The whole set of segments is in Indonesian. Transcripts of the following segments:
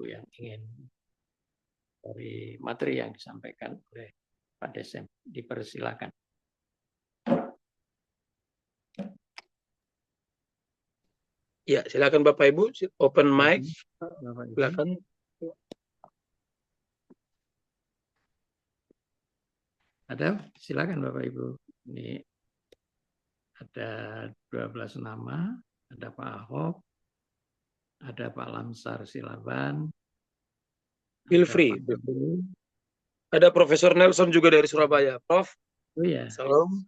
Ibu yang ingin dari materi yang disampaikan oleh Pak Desem, dipersilakan. Ya, silakan Bapak Ibu, open mic. Silakan. Ada, silakan Bapak Ibu. Ini ada 12 nama, ada Pak Ahok, ada Pak Lamsar Silaban, Feel ada free. Pak Abdul. Ada Profesor Nelson juga dari Surabaya. Prof. Oh ya. Salam.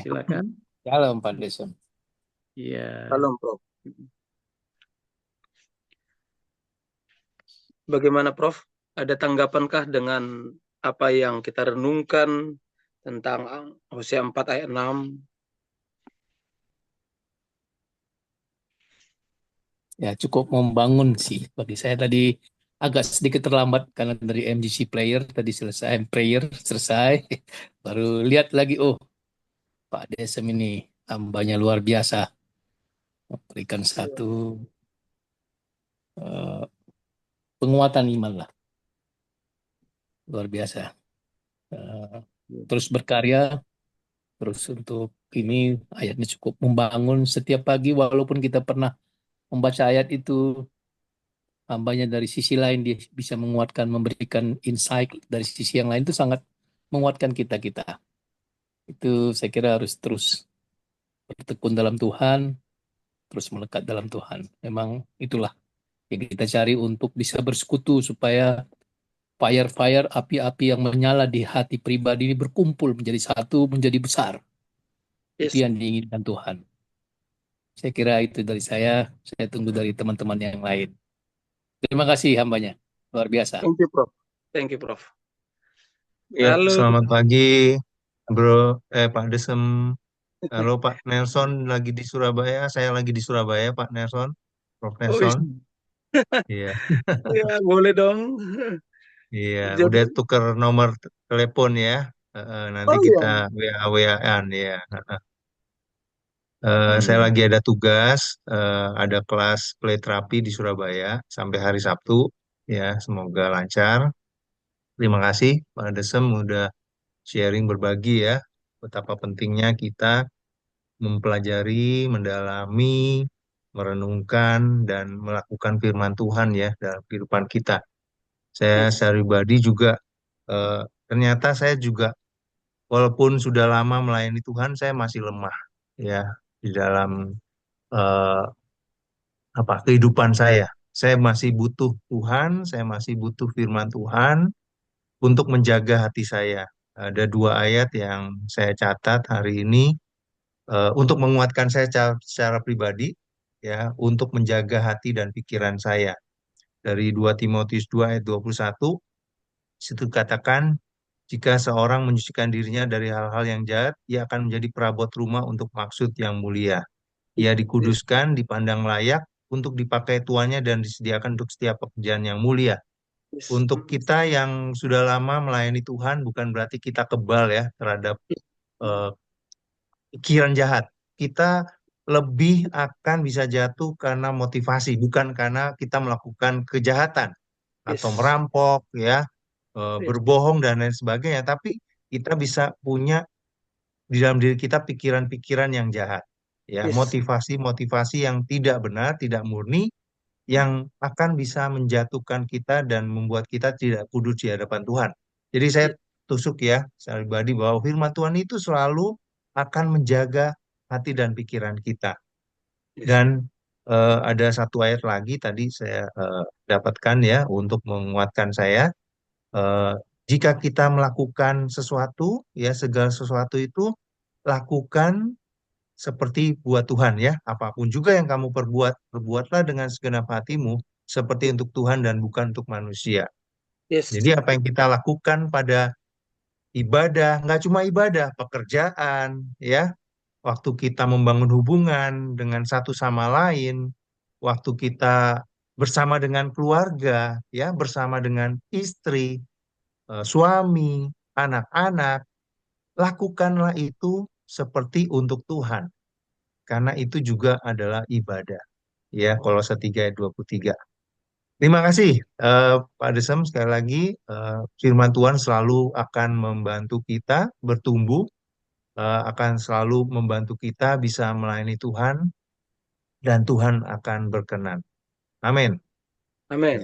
Silakan. Salam Pak Desem. Iya. Salam Prof. Bagaimana Prof? Ada tanggapankah dengan apa yang kita renungkan tentang Hosea 4 ayat 6? Ya, cukup membangun sih. Bagi saya tadi agak sedikit terlambat karena dari MGC player tadi selesai, prayer selesai. Baru lihat lagi, oh Pak Desem ini hambanya luar biasa. Memberikan satu penguatan iman lah. Luar biasa. Terus berkarya, terus untuk ini ayatnya cukup membangun setiap pagi walaupun kita pernah membaca ayat itu, hambanya dari sisi lain dia bisa menguatkan, memberikan insight dari sisi yang lain itu sangat menguatkan kita. Itu saya kira harus terus bertekun dalam Tuhan, terus melekat dalam Tuhan. Memang itulah yang kita cari untuk bisa bersekutu supaya fire-fire, api-api yang menyala di hati pribadi ini berkumpul menjadi satu, menjadi besar. Yes. Itu yang diinginkan Tuhan. Saya kira itu dari saya tunggu dari teman-teman yang lain. Terima kasih hambanya, luar biasa. Thank you Prof. Thank you Prof. Ya, Halo. selamat pagi, Bro. Pak Desem. Halo Pak Nelson, lagi di Surabaya. Saya lagi di Surabaya, Pak Nelson. Prof. Nelson. Iya. Ya, boleh dong. Iya, Jadi, udah tuker nomor telepon ya. Nanti kita WA-WA-an ya. Saya lagi ada tugas, ada kelas play terapi di Surabaya sampai hari Sabtu. Ya, semoga lancar. Terima kasih Pak Desem udah sharing berbagi ya. Betapa pentingnya kita mempelajari, mendalami, merenungkan, dan melakukan firman Tuhan ya dalam kehidupan kita. Saya secara pribadi juga ternyata saya juga walaupun sudah lama melayani Tuhan, saya masih lemah ya di dalam eh, kehidupan saya. Saya masih butuh Tuhan, saya masih butuh firman Tuhan untuk menjaga hati saya. Ada dua ayat yang saya catat hari ini untuk menguatkan saya secara pribadi ya, untuk menjaga hati dan pikiran saya. Dari 2 Timotius 2 ayat 21, situ katakan, jika seorang menyucikan dirinya dari hal-hal yang jahat, ia akan menjadi perabot rumah untuk maksud yang mulia. Ia dikuduskan, dipandang layak untuk dipakai tuannya dan disediakan untuk setiap pekerjaan yang mulia. Untuk kita yang sudah lama melayani Tuhan, bukan berarti kita kebal ya terhadap eh, pikiran jahat. Kita lebih akan bisa jatuh karena motivasi, bukan karena kita melakukan kejahatan atau merampok ya, berbohong dan lain sebagainya. Tapi kita bisa punya di dalam diri kita pikiran-pikiran yang jahat, ya, motivasi-motivasi yang tidak benar, tidak murni, yang akan bisa menjatuhkan kita dan membuat kita tidak kudus di hadapan Tuhan. Jadi saya tusuk ya, secara pribadi bahwa firman Tuhan itu selalu akan menjaga hati dan pikiran kita. Dan ada satu ayat lagi tadi saya dapatkan ya untuk menguatkan saya. Jika kita melakukan sesuatu, ya segala sesuatu itu lakukan seperti buat Tuhan ya. Apapun juga yang kamu perbuat, perbuatlah dengan segenap hatimu seperti untuk Tuhan dan bukan untuk manusia. Jadi apa yang kita lakukan pada ibadah, nggak cuma ibadah, pekerjaan, ya, waktu kita membangun hubungan dengan satu sama lain, waktu kita bersama dengan keluarga, ya, bersama dengan istri, suami, anak-anak, lakukanlah itu seperti untuk Tuhan. Karena itu juga adalah ibadah. Ya, Kolose 3 ayat 23. Terima kasih Pak Desem, sekali lagi firman Tuhan selalu akan membantu kita bertumbuh, akan selalu membantu kita bisa melayani Tuhan, dan Tuhan akan berkenan. Amin. Amin.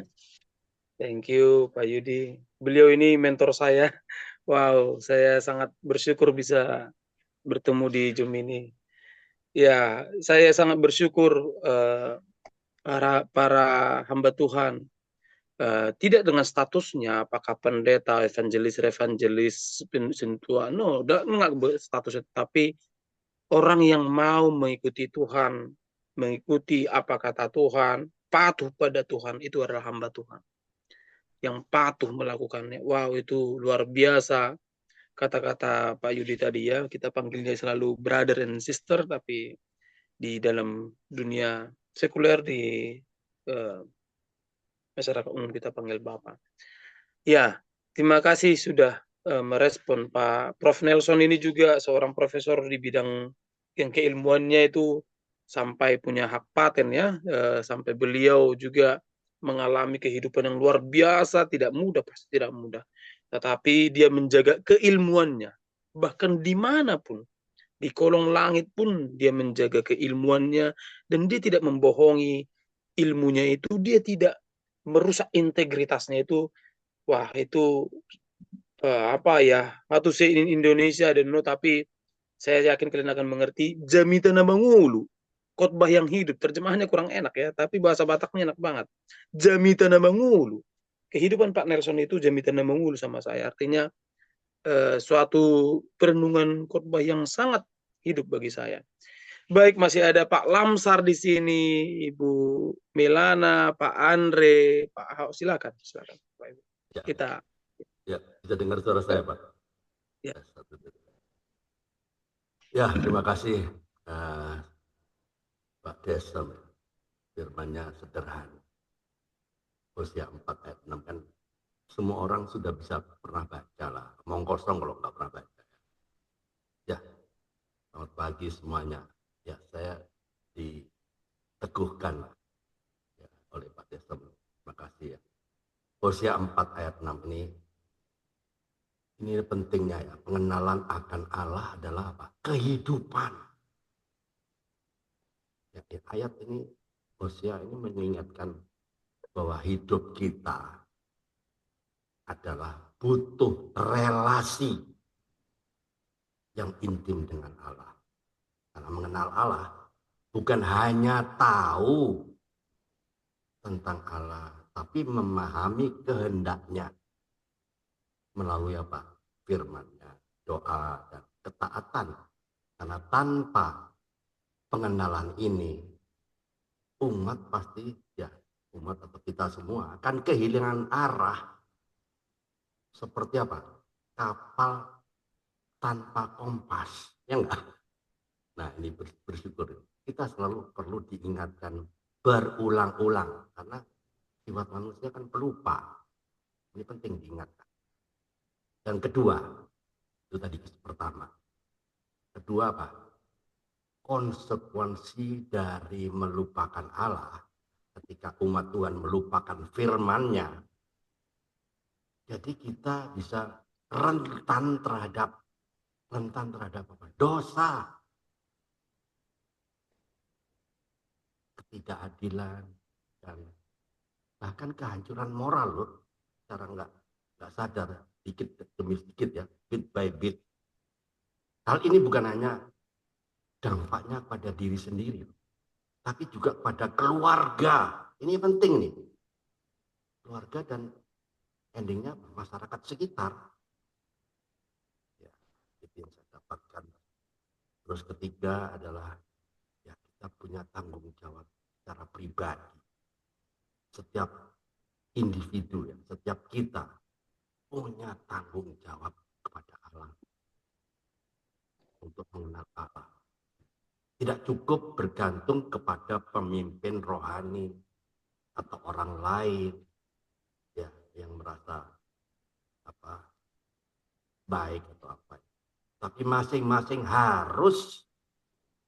Thank you Pak Yudi. Beliau ini mentor saya. Wow, saya sangat bersyukur bisa bertemu di Zoom ini. Ya, saya sangat bersyukur para hamba Tuhan. Tidak dengan statusnya apakah pendeta, evangelis, sentua, no, enggak statusnya, tapi orang yang mau mengikuti Tuhan, mengikuti apa kata Tuhan, patuh pada Tuhan, itu adalah hamba Tuhan. Yang patuh melakukannya. Wow, itu luar biasa. Kata-kata Pak Yudi tadi ya, kita panggilnya selalu brother and sister, tapi di dalam dunia sekuler, di masyarakat umum kita panggil Bapak. Ya, terima kasih sudah merespon Pak Prof. Nelson ini juga seorang profesor di bidang yang keilmuannya itu sampai punya hak paten ya, sampai beliau juga mengalami kehidupan yang luar biasa, tidak mudah, pasti tidak mudah. Tetapi dia menjaga keilmuannya, bahkan dimanapun, di kolong langit pun dia menjaga keilmuannya, dan dia tidak membohongi ilmunya itu, dia tidak merusak integritasnya itu. Wah, itu apa ya, satu say in Indonesia dan no, tapi saya yakin kalian akan mengerti. Jamitana mangulu, khotbah yang hidup. Terjemahannya kurang enak ya, tapi bahasa Bataknya enak banget. Jamitana mangulu. Kehidupan Pak Nelson itu jamitana mangulu sama saya. Artinya suatu perenungan khotbah yang sangat hidup bagi saya. Baik, masih ada Pak Lamsar di sini, Ibu Melana, Pak Andre, Pak Ahok, silakan. Ya, Kita ya, bisa dengar suara saya, Pak? Ya. Ya, terima kasih Pak Desem. Firman-Nya sederhana. Hosea 4 ayat 6 kan semua orang sudah bisa pernah baca lah. Omong kosong kalau nggak pernah baca. Ya, selamat pagi semuanya. Ya, saya diteguhkan ya, oleh Pak Desem. Terima kasih ya. Hosea 4 ayat 6 ini pentingnya ya. Pengenalan akan Allah adalah apa? Kehidupan. Ya, ayat ini, Hosea ini mengingatkan bahwa hidup kita adalah butuh relasi yang intim dengan Allah. Karena mengenal Allah bukan hanya tahu tentang Allah, tapi memahami kehendaknya melalui apa? Firman-Nya, doa, dan ketaatan. Karena tanpa pengenalan ini, umat pasti, ya umat atau kita semua akan kehilangan arah. Seperti apa? Kapal tanpa kompas, ya enggak? Nah, ini bersyukur. Kita selalu perlu diingatkan berulang-ulang. Karena sifat manusia kan pelupa. Ini penting diingatkan. Dan kedua, itu tadi pertama. Kedua apa? Konsekuensi dari melupakan Allah ketika umat Tuhan melupakan firman-Nya. Jadi kita bisa rentan terhadap apa? Dosa, ketidakadilan, dan bahkan kehancuran moral loh. Cara nggak sadar, sedikit demi sedikit ya, bit by bit. Hal ini bukan hanya dampaknya pada diri sendiri, tapi juga pada keluarga. Ini penting nih. Keluarga dan endingnya masyarakat sekitar. Ya, itu yang saya dapatkan. Terus ketiga adalah ya kita punya tanggung jawab secara pribadi. Setiap individu ya, setiap kita punya tanggung jawab kepada Allah untuk mengenal Allah. Tidak cukup bergantung kepada pemimpin rohani atau orang lain ya yang merasa apa baik atau apa. Tapi masing-masing harus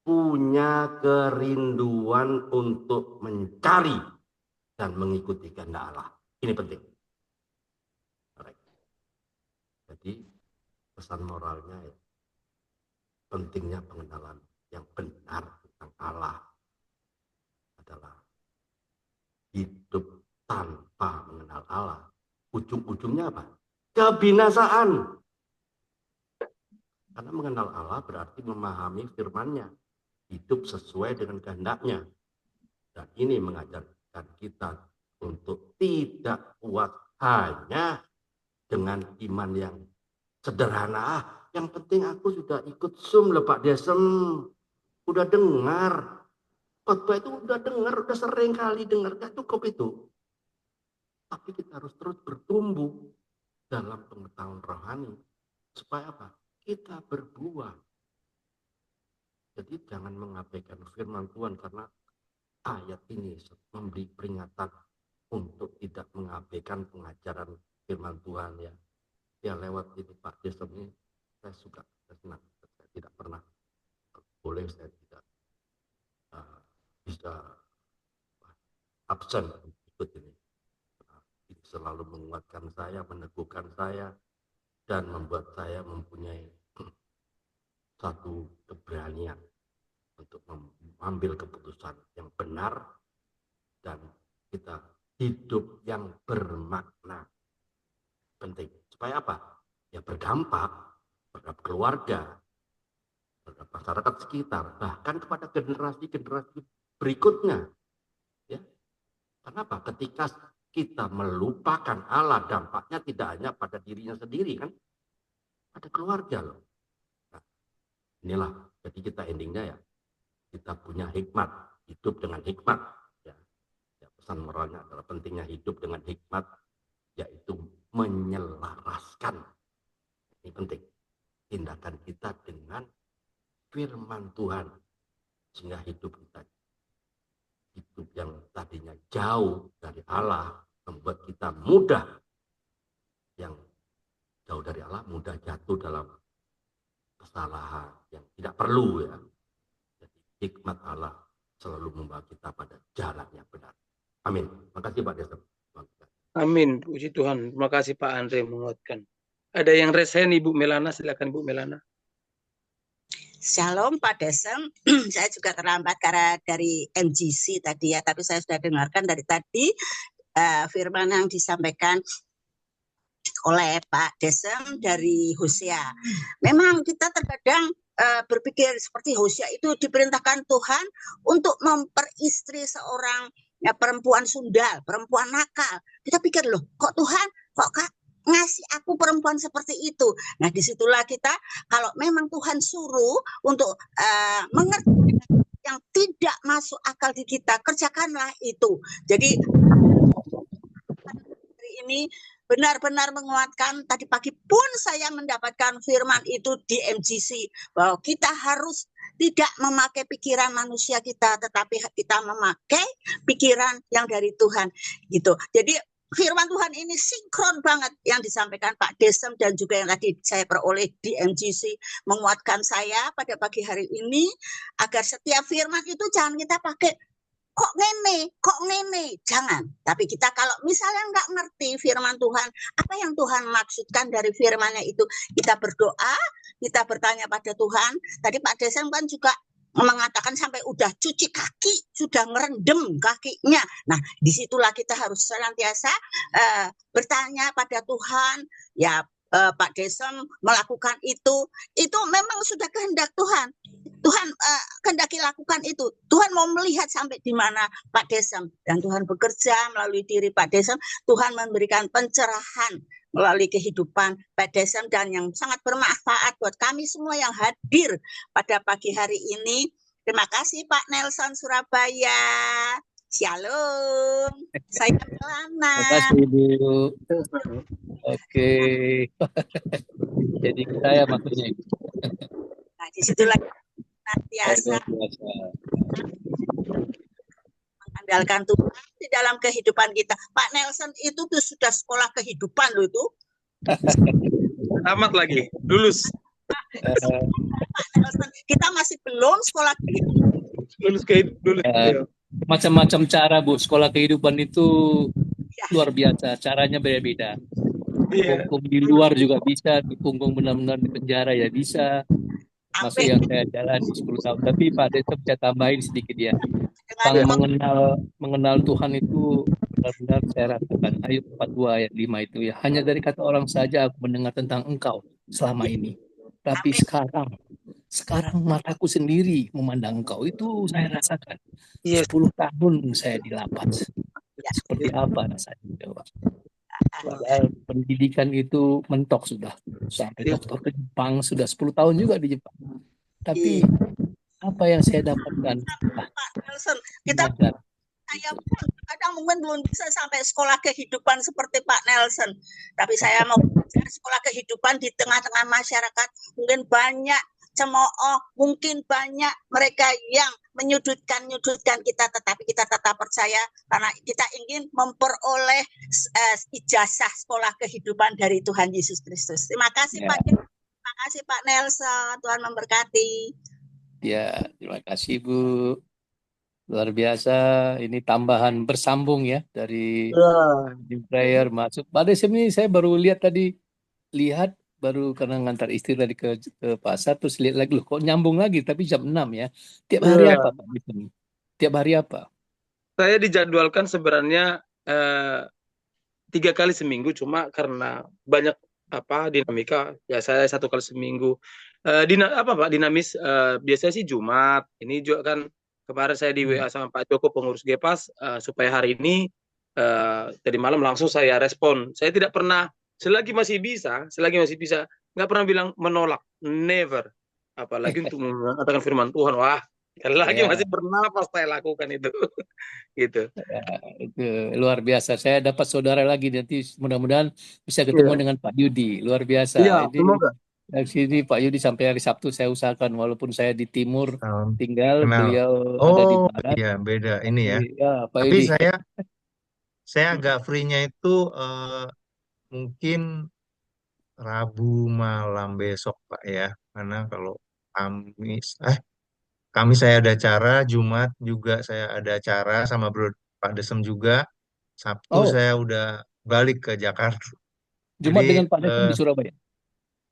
punya kerinduan untuk mencari dan mengikuti kehendak Allah. Ini penting. Baik. Jadi pesan moralnya ya, pentingnya pengenalan yang benar tentang Allah adalah hidup tanpa mengenal Allah. Ujung-ujungnya apa? Kebinasaan. Karena mengenal Allah berarti memahami firman-Nya, hidup sesuai dengan kehendak-Nya. Dan ini mengajarkan kita untuk tidak puas hanya dengan iman yang sederhana. Yang penting aku sudah ikut Zoom loh Pak Desem. Udah dengar. Khotbah itu udah dengar, udah sering kali dengar. Gak cukup itu. Tapi kita harus terus bertumbuh dalam pengetahuan rohani. Supaya apa? Kita berbuah. Jadi jangan mengabaikan firman Tuhan karena ayat ini memberi peringatan untuk tidak mengabaikan pengajaran firman Tuhan ya. Ya lewat ini Pak Desem ini saya suka, saya senang. Saya tidak pernah boleh saya tidak bisa absen ikut ini. Selalu menguatkan saya, meneguhkan saya, dan membuat saya mempunyai satu keberanian untuk mengambil keputusan yang benar dan kita hidup yang bermakna. Penting. Supaya apa? Ya berdampak terhadap keluarga, terhadap masyarakat sekitar, bahkan kepada generasi-generasi berikutnya. Ya. Kenapa? Ketika kita melupakan Allah, dampaknya tidak hanya pada dirinya sendiri kan, ada keluarga loh. Nah, inilah, jadi kita endingnya ya, kita punya hikmat, hidup dengan hikmat. Ya. Ya, pesan moralnya adalah pentingnya hidup dengan hikmat, yaitu menyelaraskan. Ini penting, tindakan kita dengan firman Tuhan, sehingga hidup kita hidup yang tadinya jauh dari Allah membuat kita mudah, yang jauh dari Allah mudah jatuh dalam kesalahan yang tidak perlu ya. Jadi hikmat Allah selalu membawa kita pada jalan yang benar. Amin. Makasih Pak Desem. Amin, puji Tuhan. Terima kasih Pak Andre menguatkan. Ada yang resen Ibu Melana, silakan Ibu Melana. Shalom Pak Desem, saya juga terlambat karena dari MGC tadi ya, tapi saya sudah dengarkan dari tadi firman yang disampaikan oleh Pak Desem dari Hosea. Memang kita terkadang berpikir seperti Hosea itu diperintahkan Tuhan untuk memperistri seorang ya, perempuan sundal, perempuan nakal. Kita pikir loh, kok Tuhan, kok ngasih aku perempuan seperti itu. Nah disitulah kita kalau memang Tuhan suruh untuk mengerti yang tidak masuk akal di kita, kerjakanlah itu. Jadi hari ini benar-benar menguatkan. Tadi pagi pun saya mendapatkan firman itu di MGC bahwa kita harus tidak memakai pikiran manusia kita, tetapi kita memakai pikiran yang dari Tuhan gitu. Jadi firman Tuhan ini sinkron banget yang disampaikan Pak Desem dan juga yang tadi saya peroleh di MGC, menguatkan saya pada pagi hari ini agar setiap firman itu jangan kita pakai kok ngene, jangan. Tapi kita kalau misalnya nggak ngerti firman Tuhan, apa yang Tuhan maksudkan dari firman-Nya itu, kita berdoa, kita bertanya pada Tuhan. Tadi Pak Desem kan juga mengatakan sampai udah cuci kaki, sudah ngerendam kakinya. Nah, disitulah kita harus senantiasa bertanya pada Tuhan. Ya, Pak Desem melakukan itu memang sudah kehendak Tuhan. Tuhan kehendaki lakukan itu. Tuhan mau melihat sampai di mana Pak Desem, dan Tuhan bekerja melalui diri Pak Desem. Tuhan memberikan pencerahan melalui kehidupan Pak Desem dan yang sangat bermanfaat buat kami semua yang hadir pada pagi hari ini. Terima kasih Pak Nelson Surabaya. Shalom. Saya Melana. Terima kasih Ibu. Oke. Jadi saya maksudnya Ibu. Nah, disitulah senantiasa mengandalkan Tuhan di dalam kehidupan kita. Pak Nelson itu tuh sudah sekolah kehidupan loh itu. Tamat lagi, lulus. Pak Nelson, kita masih belum sekolah kehidupan. Lulus. Ya, macam-macam cara, Bu. Sekolah kehidupan itu Ya, luar biasa. Caranya beda-beda. Iya. Dikungkung di luar juga bisa, dikungkung benar-benar di penjara ya bisa. Masuk amin. yang saya jalani 10 tahun. Tapi Pak Desem saya tambahin sedikit ya. Dengan Iya. Mengenal Tuhan itu benar-benar saya rasakan. Ayub 42 ayat 5 itu ya. Hanya dari kata orang saja aku mendengar tentang engkau selama ini. Tapi amin. sekarang mataku sendiri memandang engkau. Itu saya rasakan. Yes. 10 tahun saya di lapas. Ya, Seperti apa rasanya, coba. Padahal pendidikan itu mentok sudah. Sampai Iya. dokter ke Jepang, sudah 10 tahun juga di Jepang. Tapi iya. apa yang saya dapatkan? Ah, Pak Nelson, kita belajar. saya pun kadang mungkin belum bisa sampai sekolah kehidupan seperti Pak Nelson, tapi saya mau belajar sekolah kehidupan di tengah-tengah masyarakat. Mungkin banyak cemooh, mungkin banyak mereka yang menyudutkan kita, tetapi kita tetap percaya karena kita ingin memperoleh ijazah sekolah kehidupan dari Tuhan Yesus Kristus. Terima kasih Ya. Pak. Terima kasih Pak Nelson. Tuhan memberkati. Ya, terima kasih Bu. Luar biasa. Ini tambahan bersambung ya dari prayer masuk. Pada ini saya baru lihat baru karena ngantar istri tadi ke pasar terus lihat lagi loh kok nyambung lagi tapi jam 6 ya. Tiap hari Iya. apa Pak di sini? Tiap hari apa? Saya dijadwalkan sebenarnya 3 kali seminggu, cuma karena banyak dinamika, ya saya 1 kali seminggu. Dinamis. Biasanya sih Jumat. Ini juga kan kemarin saya di WA sama Pak Joko pengurus Gepas supaya hari ini tadi malam langsung saya respon. Saya tidak pernah selagi masih bisa, nggak pernah bilang menolak, never. Apalagi untuk mengatakan firman Tuhan, wah, sekali lagi Ya. masih bernapas saya lakukan itu, gitu. Ya, itu luar biasa. Saya dapat saudara lagi nanti mudah-mudahan bisa ketemu Iya. dengan Pak Yudi. Luar biasa. Iya, Ini semoga. dari sini Pak Yudi sampai hari Sabtu saya usahakan walaupun saya di timur tinggal, Kenal. beliau ada di Oh barat. iya, beda ini ya. Ya, Pak Tapi Yudi. saya agak free-nya itu mungkin Rabu malam besok Pak ya. Karena kalau Kamis saya ada acara, Jumat juga saya ada acara sama Bro Pak Desem juga. Sabtu Oh, saya udah balik ke Jakarta. Jumat Jadi dengan Pak Desem di Surabaya.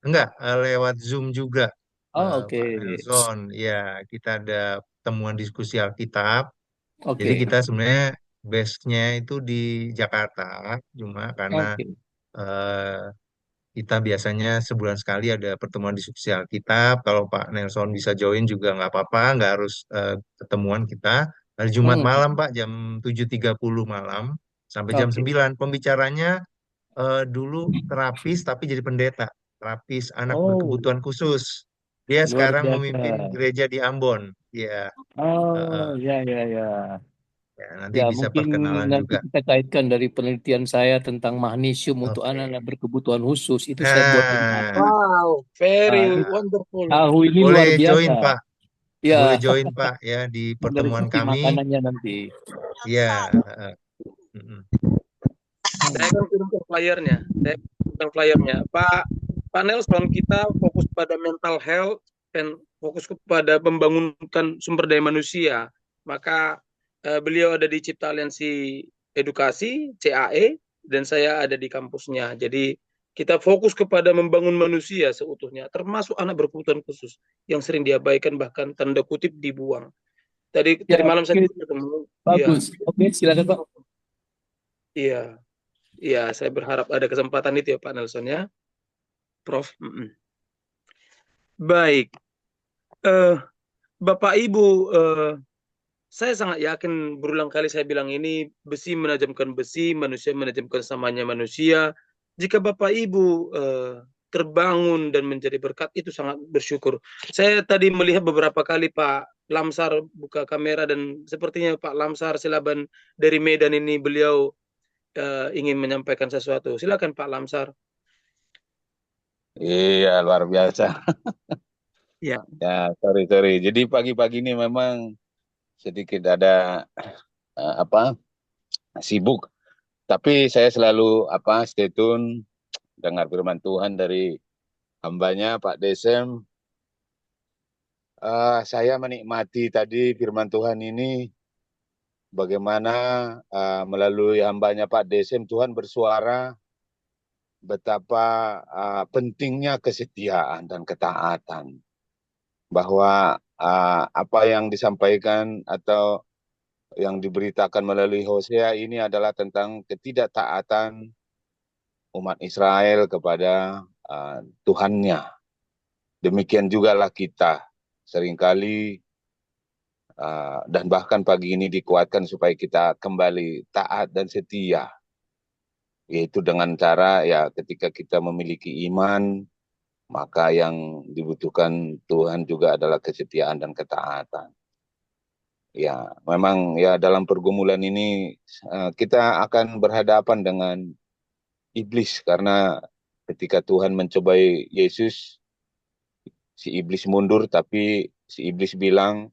enggak, lewat Zoom juga Oh, oke. Pak Nelson. Ya, kita ada temuan diskusi Alkitab. Jadi Oke. kita sebenarnya base-nya itu di Jakarta, cuma karena Oke. eh, kita biasanya sebulan sekali ada pertemuan diskusi Alkitab. Kalau Pak Nelson bisa join juga nggak apa-apa, nggak harus ketemuan kita. Hari Jumat malam Pak, jam 7.30 malam sampai jam Oke. 9. Pembicaranya dulu terapis tapi jadi pendeta. Terapis anak Oh, berkebutuhan khusus. Dia luar sekarang biasa. memimpin gereja di Ambon. Ya, Oh, ya, ya, ya. ya nanti Ya, bisa mungkin perkenalan nanti juga. kita kaitkan dari penelitian saya tentang magnesium untuk Oke. anak-anak berkebutuhan khusus. Itu saya buat tentang Nah, Wow, very ini wonderful. tahu ini luar boleh biasa. join Pak. Ya, Boleh join Pak ya di dari pertemuan sisi kami. makanannya nanti. Ya, mm-mm. Saya akan kirimkan flyernya. Pak Nelson, kita fokus pada mental health dan fokus kepada membangunkan sumber daya manusia. Maka beliau ada di Cipta Aliansi Edukasi CAE dan saya ada di kampusnya. Jadi kita fokus kepada membangun manusia seutuhnya, termasuk anak berkebutuhan khusus yang sering diabaikan bahkan tanda kutip dibuang. Tadi Ya, malam saya oke, ketemu. bagus. Oke, silakan Pak. Iya, iya, saya berharap ada kesempatan itu ya Pak Nelson ya, Prof. Baik, Bapak Ibu, saya sangat yakin berulang kali saya bilang ini, besi menajamkan besi, manusia menajamkan samanya manusia. Jika Bapak Ibu terbangun dan menjadi berkat, itu sangat bersyukur. Saya tadi melihat beberapa kali Pak Lamsar buka kamera dan sepertinya Pak Lamsar Silaban dari Medan ini beliau ingin menyampaikan sesuatu. Silakan Pak Lamsar. Iya, luar biasa. Ya. Ya, sorry. Jadi pagi-pagi ini memang sedikit ada sibuk. Tapi saya selalu stay tune, dengar firman Tuhan dari hambanya Pak Desem. Saya menikmati tadi firman Tuhan ini bagaimana melalui hambanya Pak Desem Tuhan bersuara betapa pentingnya kesetiaan dan ketaatan. Bahwa apa yang disampaikan atau yang diberitakan melalui Hosea ini adalah tentang ketidaktaatan umat Israel kepada Tuhannya. Demikian jugalah kita seringkali dan bahkan pagi ini dikuatkan supaya kita kembali taat dan setia. Yaitu dengan cara ya ketika kita memiliki iman, maka yang dibutuhkan Tuhan juga adalah kesetiaan dan ketaatan. Ya, memang ya dalam pergumulan ini kita akan berhadapan dengan iblis karena ketika Tuhan mencobai Yesus, si iblis mundur tapi si iblis bilang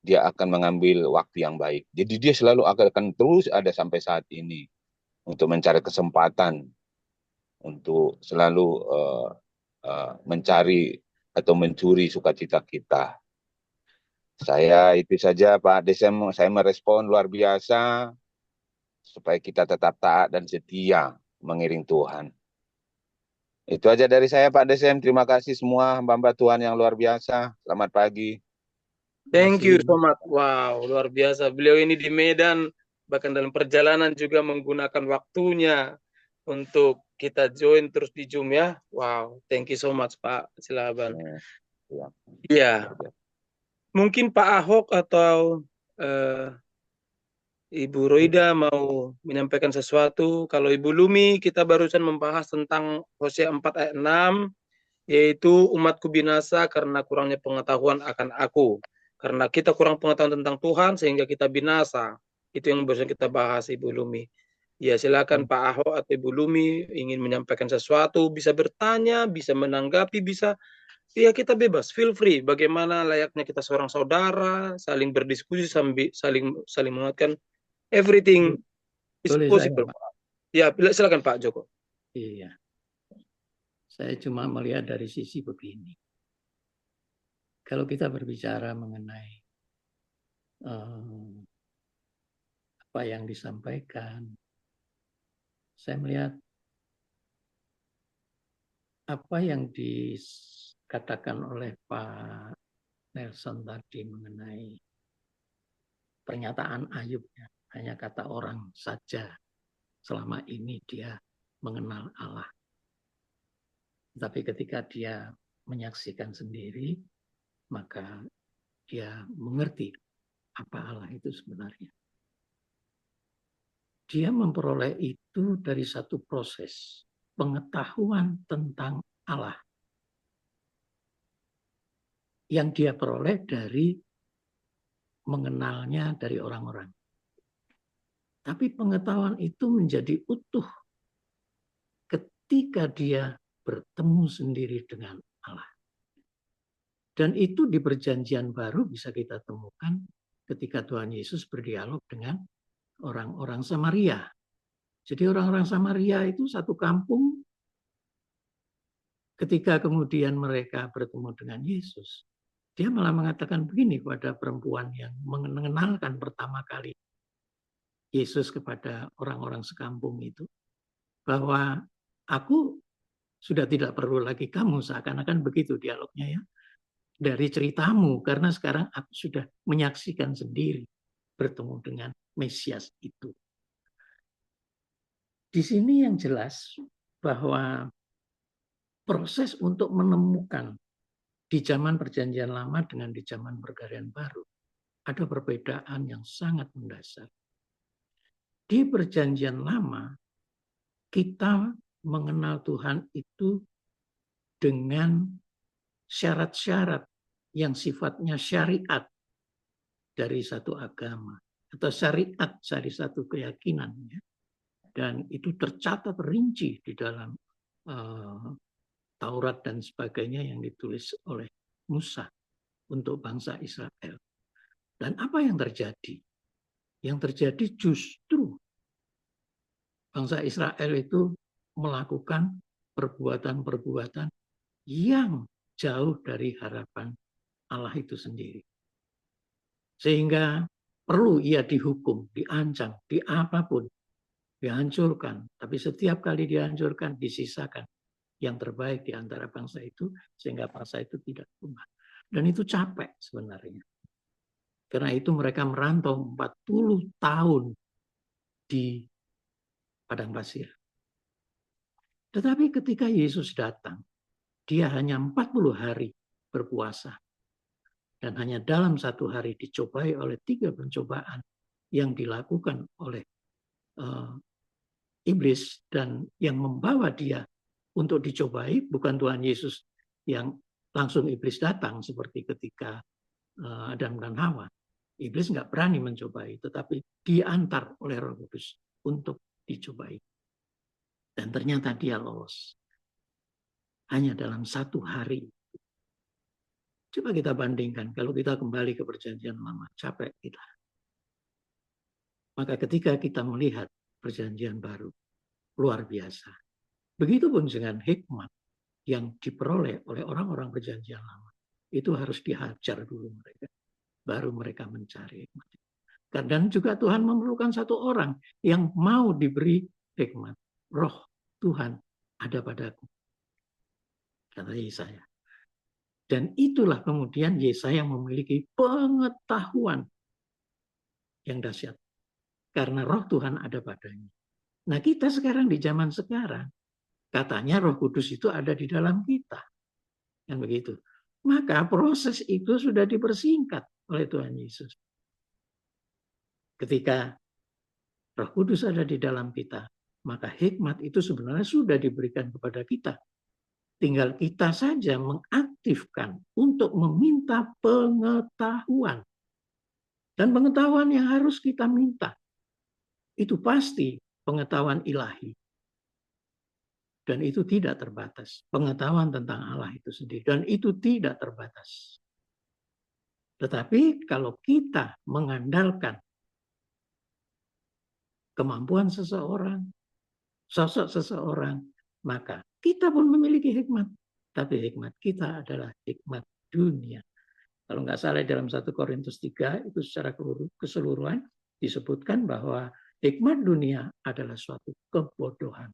dia akan mengambil waktu yang baik. Jadi dia selalu akan terus ada sampai saat ini untuk mencari kesempatan untuk selalu mencari atau mencuri sukacita kita. Saya itu saja Pak Desem, saya merespon luar biasa supaya kita tetap taat dan setia mengiring Tuhan. Itu aja dari saya Pak Desem, terima kasih semua hamba-hamba Tuhan yang luar biasa. Selamat pagi. Thank you so much. Wow, luar biasa. Beliau ini di Medan, bahkan dalam perjalanan juga menggunakan waktunya untuk kita join terus di Zoom ya. Wow, thank you so much Pak Silaban. Iya. Mungkin Pak Ahok atau Ibu Roida mau menyampaikan sesuatu. Kalau Ibu Lumi, kita barusan membahas tentang Hosea 4 ayat 6, yaitu umatku binasa karena kurangnya pengetahuan akan aku. Karena kita kurang pengetahuan tentang Tuhan, sehingga kita binasa. Itu yang barusan kita bahas, Ibu Lumi. Ya, silakan Pak Ahok atau Ibu Lumi ingin menyampaikan sesuatu, bisa bertanya, bisa menanggapi, bisa... Ya kita bebas, feel free. Bagaimana layaknya kita seorang saudara, saling berdiskusi, saling menguatkan. Everything is possible. Ya, silakan Pak Joko. Iya, saya cuma melihat dari sisi begini. Kalau kita berbicara mengenai apa yang disampaikan, saya melihat apa yang dikatakan oleh Pak Nelson tadi mengenai pernyataan Ayubnya, hanya kata orang saja selama ini dia mengenal Allah. Tapi ketika dia menyaksikan sendiri, maka dia mengerti apa Allah itu sebenarnya. Dia memperoleh itu dari satu proses pengetahuan tentang Allah yang dia peroleh dari mengenalnya dari orang-orang. Tapi pengetahuan itu menjadi utuh ketika dia bertemu sendiri dengan Allah. Dan itu di perjanjian baru bisa kita temukan ketika Tuhan Yesus berdialog dengan orang-orang Samaria. Jadi orang-orang Samaria itu satu kampung, ketika kemudian mereka bertemu dengan Yesus, dia malah mengatakan begini kepada perempuan yang mengenalkan pertama kali Yesus kepada orang-orang sekampung itu, bahwa aku sudah tidak perlu lagi kamu, seakan-akan begitu dialognya ya, dari ceritamu, karena sekarang aku sudah menyaksikan sendiri bertemu dengan Mesias itu. Di sini yang jelas bahwa proses untuk menemukan di zaman perjanjian lama dengan di zaman perjanjian baru ada perbedaan yang sangat mendasar. Di perjanjian lama kita mengenal Tuhan itu dengan syarat-syarat yang sifatnya syariat dari satu agama atau syariat dari satu keyakinan, dan itu tercatat rinci di dalam Taurat dan sebagainya yang ditulis oleh Musa untuk bangsa Israel. Dan apa yang terjadi? Yang terjadi justru bangsa Israel itu melakukan perbuatan-perbuatan yang jauh dari harapan Allah itu sendiri. Sehingga perlu ia dihukum, diancam, di apapun, dihancurkan. Tapi setiap kali dihancurkan, disisakan yang terbaik di antara bangsa itu, sehingga bangsa itu tidak punah. Dan itu capek sebenarnya. Karena itu mereka merantau 40 tahun di padang pasir. Tetapi ketika Yesus datang, dia hanya 40 hari berpuasa. Dan hanya dalam 1 hari dicobai oleh 3 pencobaan yang dilakukan oleh iblis, dan yang membawa dia untuk dicobai bukan Tuhan Yesus yang langsung iblis datang seperti ketika Adam dan Hawa. Iblis nggak berani mencobai, tetapi diantar oleh Roh Kudus untuk dicobai. Dan ternyata dia lolos. Hanya dalam 1 hari. Coba kita bandingkan, kalau kita kembali ke perjanjian lama, capek kita. Maka ketika kita melihat perjanjian baru, luar biasa. Begitupun dengan hikmat yang diperoleh oleh orang-orang perjanjian lama. Itu harus dihajar dulu mereka. Baru mereka mencari hikmat. Dan juga Tuhan memerlukan 1 orang yang mau diberi hikmat. Roh Tuhan ada padaku, kata Yesaya. Dan itulah kemudian Yesaya memiliki pengetahuan yang dahsyat. Karena roh Tuhan ada padanya. Nah, kita sekarang di zaman sekarang, katanya Roh Kudus itu ada di dalam kita. Kan begitu. Maka proses itu sudah dipersingkat oleh Tuhan Yesus. Ketika Roh Kudus ada di dalam kita, maka hikmat itu sebenarnya sudah diberikan kepada kita. Tinggal kita saja mengaktifkan untuk meminta pengetahuan. Dan pengetahuan yang harus kita minta, itu pasti pengetahuan ilahi. Dan itu tidak terbatas. Pengetahuan tentang Allah itu sendiri. Dan itu tidak terbatas. Tetapi kalau kita mengandalkan kemampuan seseorang, sosok seseorang, maka kita pun memiliki hikmat. Tapi hikmat kita adalah hikmat dunia. Kalau nggak salah dalam 1 Korintus 3 itu secara keseluruhan disebutkan bahwa hikmat dunia adalah suatu kebodohan.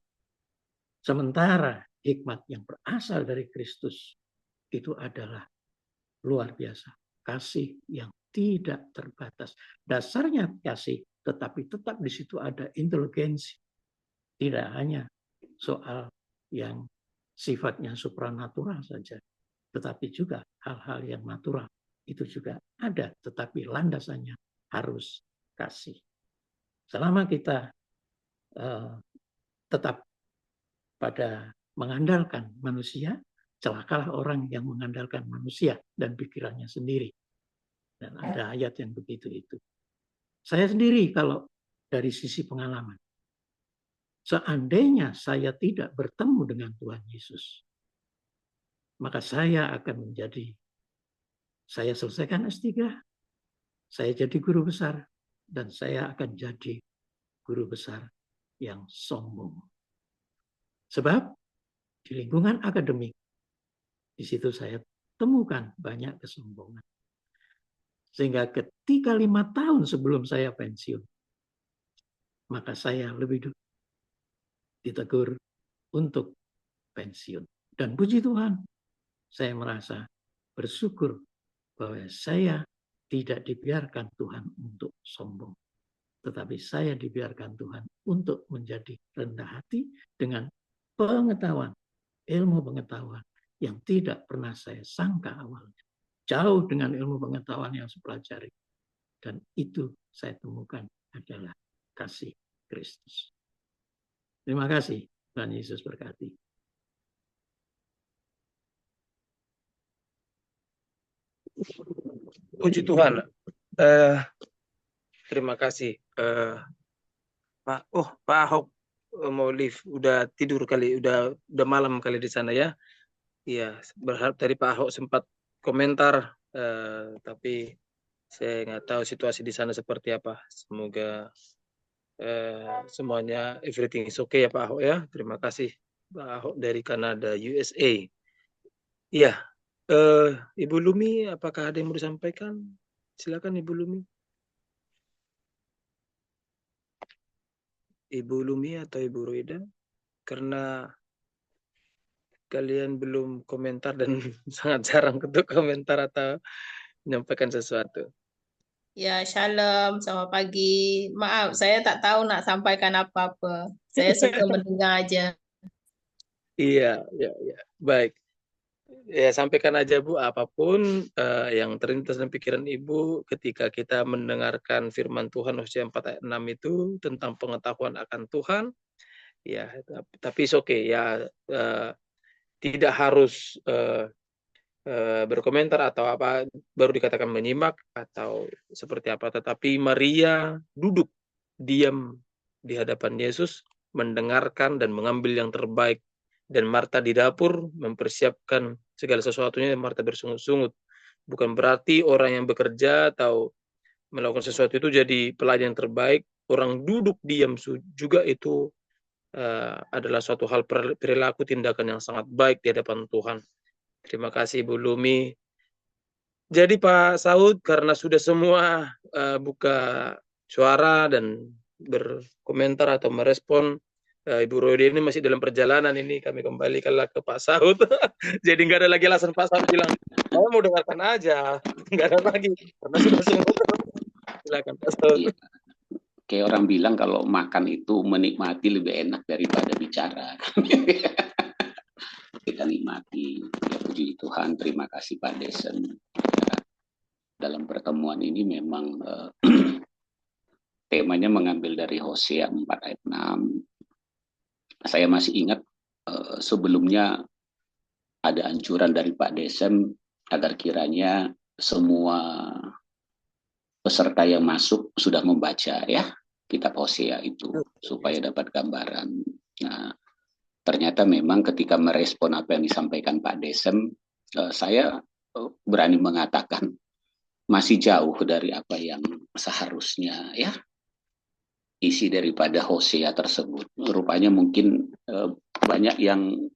Sementara hikmat yang berasal dari Kristus itu adalah luar biasa. Kasih yang tidak terbatas. Dasarnya kasih, tetapi tetap di situ ada inteligensi. Tidak hanya soal yang sifatnya supranatural saja, tetapi juga hal-hal yang natural itu juga ada, tetapi landasannya harus kasih. Selama kita tetap pada mengandalkan manusia, celakalah orang yang mengandalkan manusia dan pikirannya sendiri. Dan ada ayat yang begitu itu. Saya sendiri kalau dari sisi pengalaman, seandainya saya tidak bertemu dengan Tuhan Yesus, maka saya akan saya selesaikan S3, saya jadi guru besar, dan saya akan jadi guru besar yang sombong. Sebab di lingkungan akademik, di situ saya temukan banyak kesombongan. Sehingga ketika 5 tahun sebelum saya pensiun, maka saya lebih dulu ditegur untuk pensiun. Dan puji Tuhan, saya merasa bersyukur bahwa saya tidak dibiarkan Tuhan untuk sombong. Tetapi saya dibiarkan Tuhan untuk menjadi rendah hati dengan pengetahuan, ilmu pengetahuan yang tidak pernah saya sangka awalnya. Jauh dengan ilmu pengetahuan yang saya pelajari. Dan itu saya temukan adalah kasih Kristus. Terima kasih, Tuhan Yesus berkati. Puji Tuhan. Terima kasih. Pak Ahok mau live, udah tidur kali, udah malam kali di sana ya. Iya, berharap tadi Pak Ahok sempat komentar, tapi saya nggak tahu situasi di sana seperti apa. Semoga semuanya everything is okay ya Pak Ahok ya. Terima kasih Pak Ahok dari Kanada, USA. Iya, Ibu Lumi, apakah ada yang mau disampaikan? Silakan Ibu Lumi. Ibu Lumi atau Ibu Roida, karena kalian belum komentar dan sangat jarang untuk komentar atau menyampaikan sesuatu. Ya, shalom, selamat pagi. Maaf, saya tak tahu nak sampaikan apa-apa. Saya suka mendengar aja. Iya, baik. Ya, sampaikan aja Bu, apapun yang terlintas dalam pikiran Ibu ketika kita mendengarkan firman Tuhan Hosea 4 ayat 6 itu tentang pengetahuan akan Tuhan. Ya, tapi oke ya, tidak harus berkomentar atau apa baru dikatakan menyimak atau seperti apa, tetapi Maria duduk diam di hadapan Yesus mendengarkan dan mengambil yang terbaik, dan Marta di dapur mempersiapkan segala sesuatunya, dan Marta bersungut-sungut. Bukan berarti orang yang bekerja atau melakukan sesuatu itu jadi pelayan yang terbaik. Orang duduk diam juga itu adalah suatu hal perilaku tindakan yang sangat baik di hadapan Tuhan. Terima kasih Ibu Lumi. Jadi Pak Saud, karena sudah semua buka suara dan berkomentar atau merespon, Ibu Roida ini masih dalam perjalanan, ini kami kembalikanlah ke Pak Saud. Jadi nggak ada lagi alasan Pak Saud bilang, saya mau dengarkan aja. Nggak ada lagi, karena sudah semua. Silakan Pak Saud. Iya. Kayak orang bilang kalau makan itu menikmati lebih enak daripada bicara. Kita nikmati. Ya, puji Tuhan, terima kasih Pak Desen. Dalam pertemuan ini memang temanya mengambil dari Hosea 4 ayat 6. Saya masih ingat sebelumnya ada anjuran dari Pak Desen agar kiranya semua peserta yang masuk sudah membaca ya kitab Hosea itu supaya dapat gambaran. Nah, ternyata memang ketika merespon apa yang disampaikan Pak Desem, saya berani mengatakan masih jauh dari apa yang seharusnya ya isi daripada Hosea tersebut. Rupanya mungkin banyak yang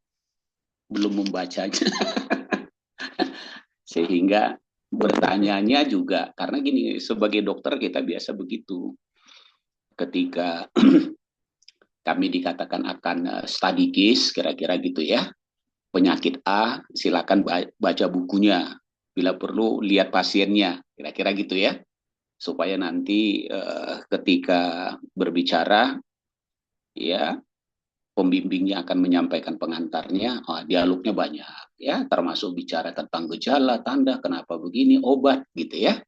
belum membacanya. Sehingga bertanyanya juga, karena gini, sebagai dokter kita biasa begitu. Ketika kami dikatakan akan study case, kira-kira gitu ya. Penyakit A, silakan baca bukunya. Bila perlu, lihat pasiennya. Kira-kira gitu ya. Supaya nanti ketika berbicara, ya pembimbingnya akan menyampaikan pengantarnya, dialognya banyak. Ya, termasuk bicara tentang gejala, tanda, kenapa begini, obat, gitu ya.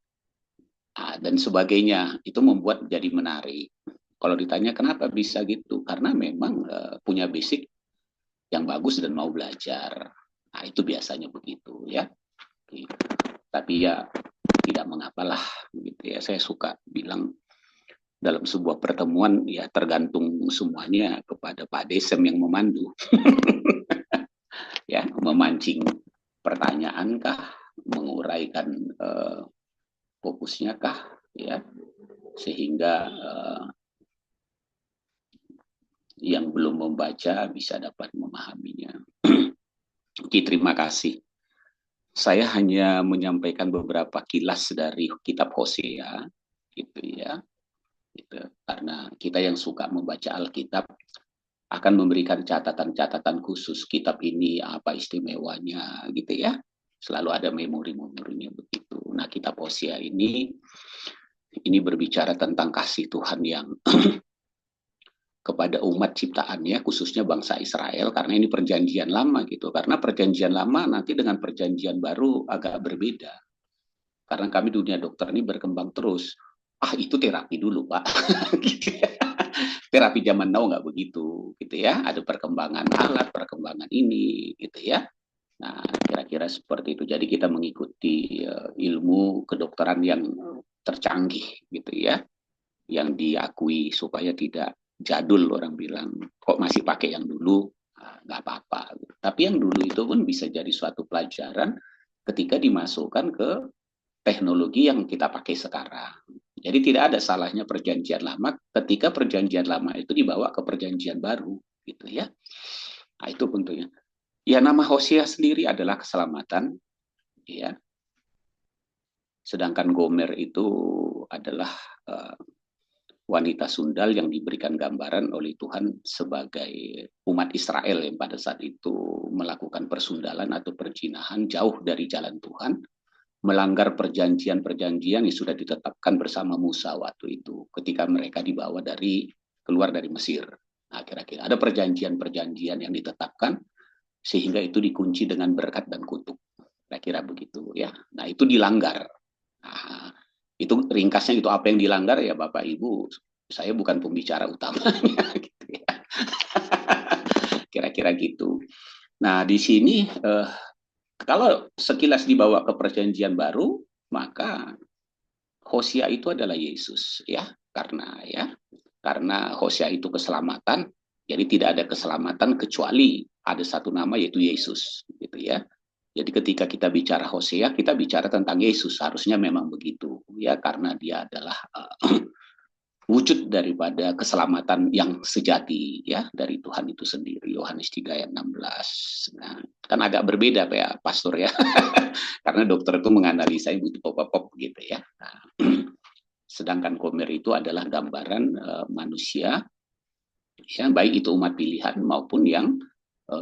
Dan sebagainya. Itu membuat jadi menarik. Kalau ditanya kenapa bisa gitu, karena memang punya basic yang bagus dan mau belajar. Nah, itu biasanya begitu ya. Gitu. Tapi ya tidak mengapalah gitu ya. Saya suka bilang dalam sebuah pertemuan ya tergantung semuanya kepada Pak Desem yang memandu. Ya, memancing pertanyaan kah, menguraikan fokusnya kah ya. Sehingga yang belum membaca bisa dapat memahaminya. Oke, terima kasih. Saya hanya menyampaikan beberapa kilas dari kitab Hosea, gitu ya. Gitu. Karena kita yang suka membaca Alkitab akan memberikan catatan-catatan khusus kitab ini apa istimewanya, gitu ya. Selalu ada memori-memorinya begitu. Nah, kitab Hosea ini berbicara tentang kasih Tuhan yang kepada umat ciptaannya, khususnya bangsa Israel, karena ini perjanjian lama gitu. Karena perjanjian lama nanti dengan perjanjian baru agak berbeda. Karena kami dunia dokter ini berkembang terus. Itu terapi dulu, Pak. Gitu ya. Terapi zaman now nggak begitu, gitu ya. Ada perkembangan alat, perkembangan ini, gitu ya. Nah, kira-kira seperti itu. Jadi kita mengikuti ilmu kedokteran yang tercanggih, gitu ya. Yang diakui supaya tidak jadul, orang bilang kok masih pakai yang dulu, nggak apa-apa. Tapi yang dulu itu pun bisa jadi suatu pelajaran ketika dimasukkan ke teknologi yang kita pakai sekarang. Jadi tidak ada salahnya perjanjian lama ketika perjanjian lama itu dibawa ke perjanjian baru, gitu ya. Nah, itu tentunya. Ya, nama Hosea sendiri adalah keselamatan, ya. Sedangkan Gomer itu adalah wanita sundal yang diberikan gambaran oleh Tuhan sebagai umat Israel yang pada saat itu melakukan persundalan atau perzinahan jauh dari jalan Tuhan, melanggar perjanjian-perjanjian yang sudah ditetapkan bersama Musa waktu itu ketika mereka dibawa keluar dari Mesir. Nah, kira-kira ada perjanjian-perjanjian yang ditetapkan sehingga itu dikunci dengan berkat dan kutuk. Kira-kira begitu ya. Nah, itu dilanggar. Nah, itu ringkasnya itu apa yang dilanggar ya Bapak Ibu. Saya bukan pembicara utamanya gitu ya. Kira-kira gitu. Nah, di sini kalau sekilas dibawa ke perjanjian baru, maka Hosea itu adalah Yesus ya. Karena Hosea itu keselamatan, jadi tidak ada keselamatan kecuali ada satu nama yaitu Yesus gitu ya. Jadi ketika kita bicara Hosea, kita bicara tentang Yesus, harusnya memang begitu ya, karena dia adalah wujud daripada keselamatan yang sejati ya dari Tuhan itu sendiri. Yohanes 3 ayat 16. Nah, kan agak berbeda ya pastor ya. Karena dokter itu menganalisa butuh pop-pop gitu ya. Nah, sedangkan Gomer itu adalah gambaran manusia ya, baik itu umat pilihan maupun yang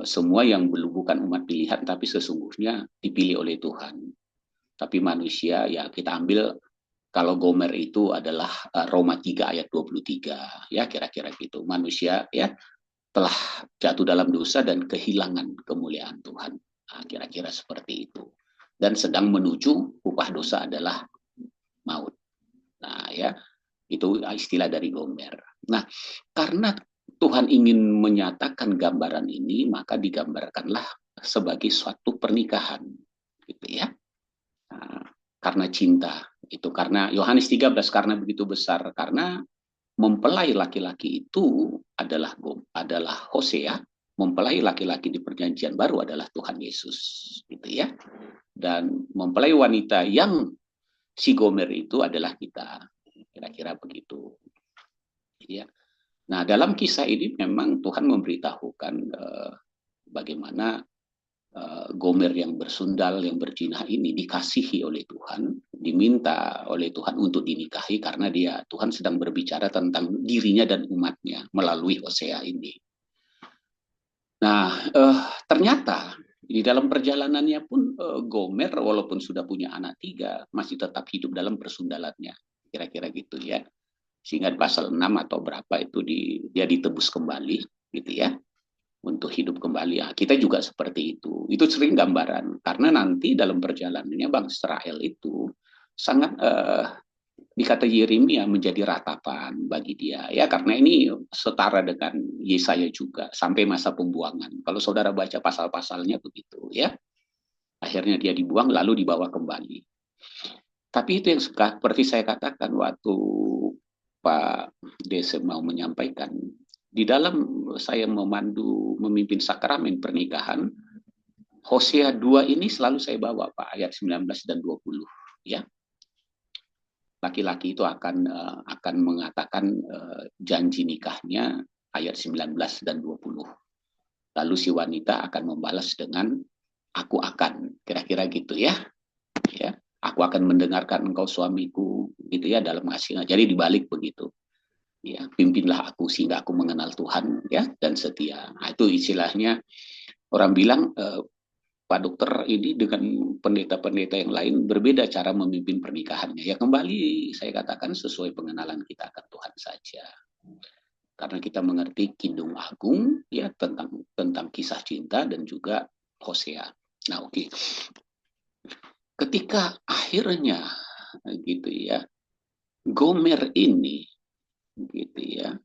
semua yang bukan umat pilihan tapi sesungguhnya dipilih oleh Tuhan. Tapi manusia ya kita ambil kalau Gomer itu adalah Roma 3 ayat 23 ya, kira-kira gitu. Manusia ya telah jatuh dalam dosa dan kehilangan kemuliaan Tuhan. Nah, kira-kira seperti itu. Dan sedang menuju upah dosa adalah maut. Nah, ya, itu istilah dari Gomer. Nah, karena Tuhan ingin menyatakan gambaran ini, maka digambarkanlah sebagai suatu pernikahan, gitu ya. Nah, karena cinta, itu karena Yohanes 13 karena begitu besar, karena mempelai laki-laki itu adalah Hosea, mempelai laki-laki di perjanjian baru adalah Tuhan Yesus, gitu ya. Dan mempelai wanita yang si Gomer itu adalah kita, kira-kira begitu. Ya. Nah, dalam kisah ini memang Tuhan memberitahukan bagaimana Gomer yang bersundal, yang berzina ini dikasihi oleh Tuhan, diminta oleh Tuhan untuk dinikahi karena Tuhan sedang berbicara tentang dirinya dan umatnya melalui Hosea ini. Nah, ternyata di dalam perjalanannya pun Gomer walaupun sudah punya anak 3 masih tetap hidup dalam persundalannya, kira-kira gitu ya. Sehingga di pasal 6 atau berapa itu dia ditebus kembali gitu ya, untuk hidup kembali. Ya, kita juga seperti itu. Itu sering gambaran karena nanti dalam perjalanannya bangsa Israel itu sangat dikata Yeremia menjadi ratapan bagi dia ya, karena ini setara dengan Yesaya juga sampai masa pembuangan. Kalau saudara baca pasal-pasalnya begitu ya. Akhirnya dia dibuang lalu dibawa kembali. Tapi itu yang seperti saya katakan waktu Pak Desem mau menyampaikan, di dalam saya memimpin sakramen pernikahan, Hosea 2 ini selalu saya bawa Pak, ayat 19 dan 20 ya. Laki-laki itu akan mengatakan janji nikahnya ayat 19 dan 20. Lalu si wanita akan membalas dengan aku akan, kira-kira gitu ya. Ya. Aku akan mendengarkan engkau suamiku gitu ya dalam kasihnya. Jadi dibalik begitu. Ya, pimpinlah aku sehingga aku mengenal Tuhan ya dan setia. Nah, itu istilahnya orang bilang Pak Dokter ini dengan pendeta-pendeta yang lain berbeda cara memimpin pernikahannya. Ya kembali saya katakan sesuai pengenalan kita akan Tuhan saja. Karena kita mengerti Kidung Agung ya tentang kisah cinta dan juga Hosea. Nah, oke. Ketika akhirnya gitu ya Gomer ini gitu ya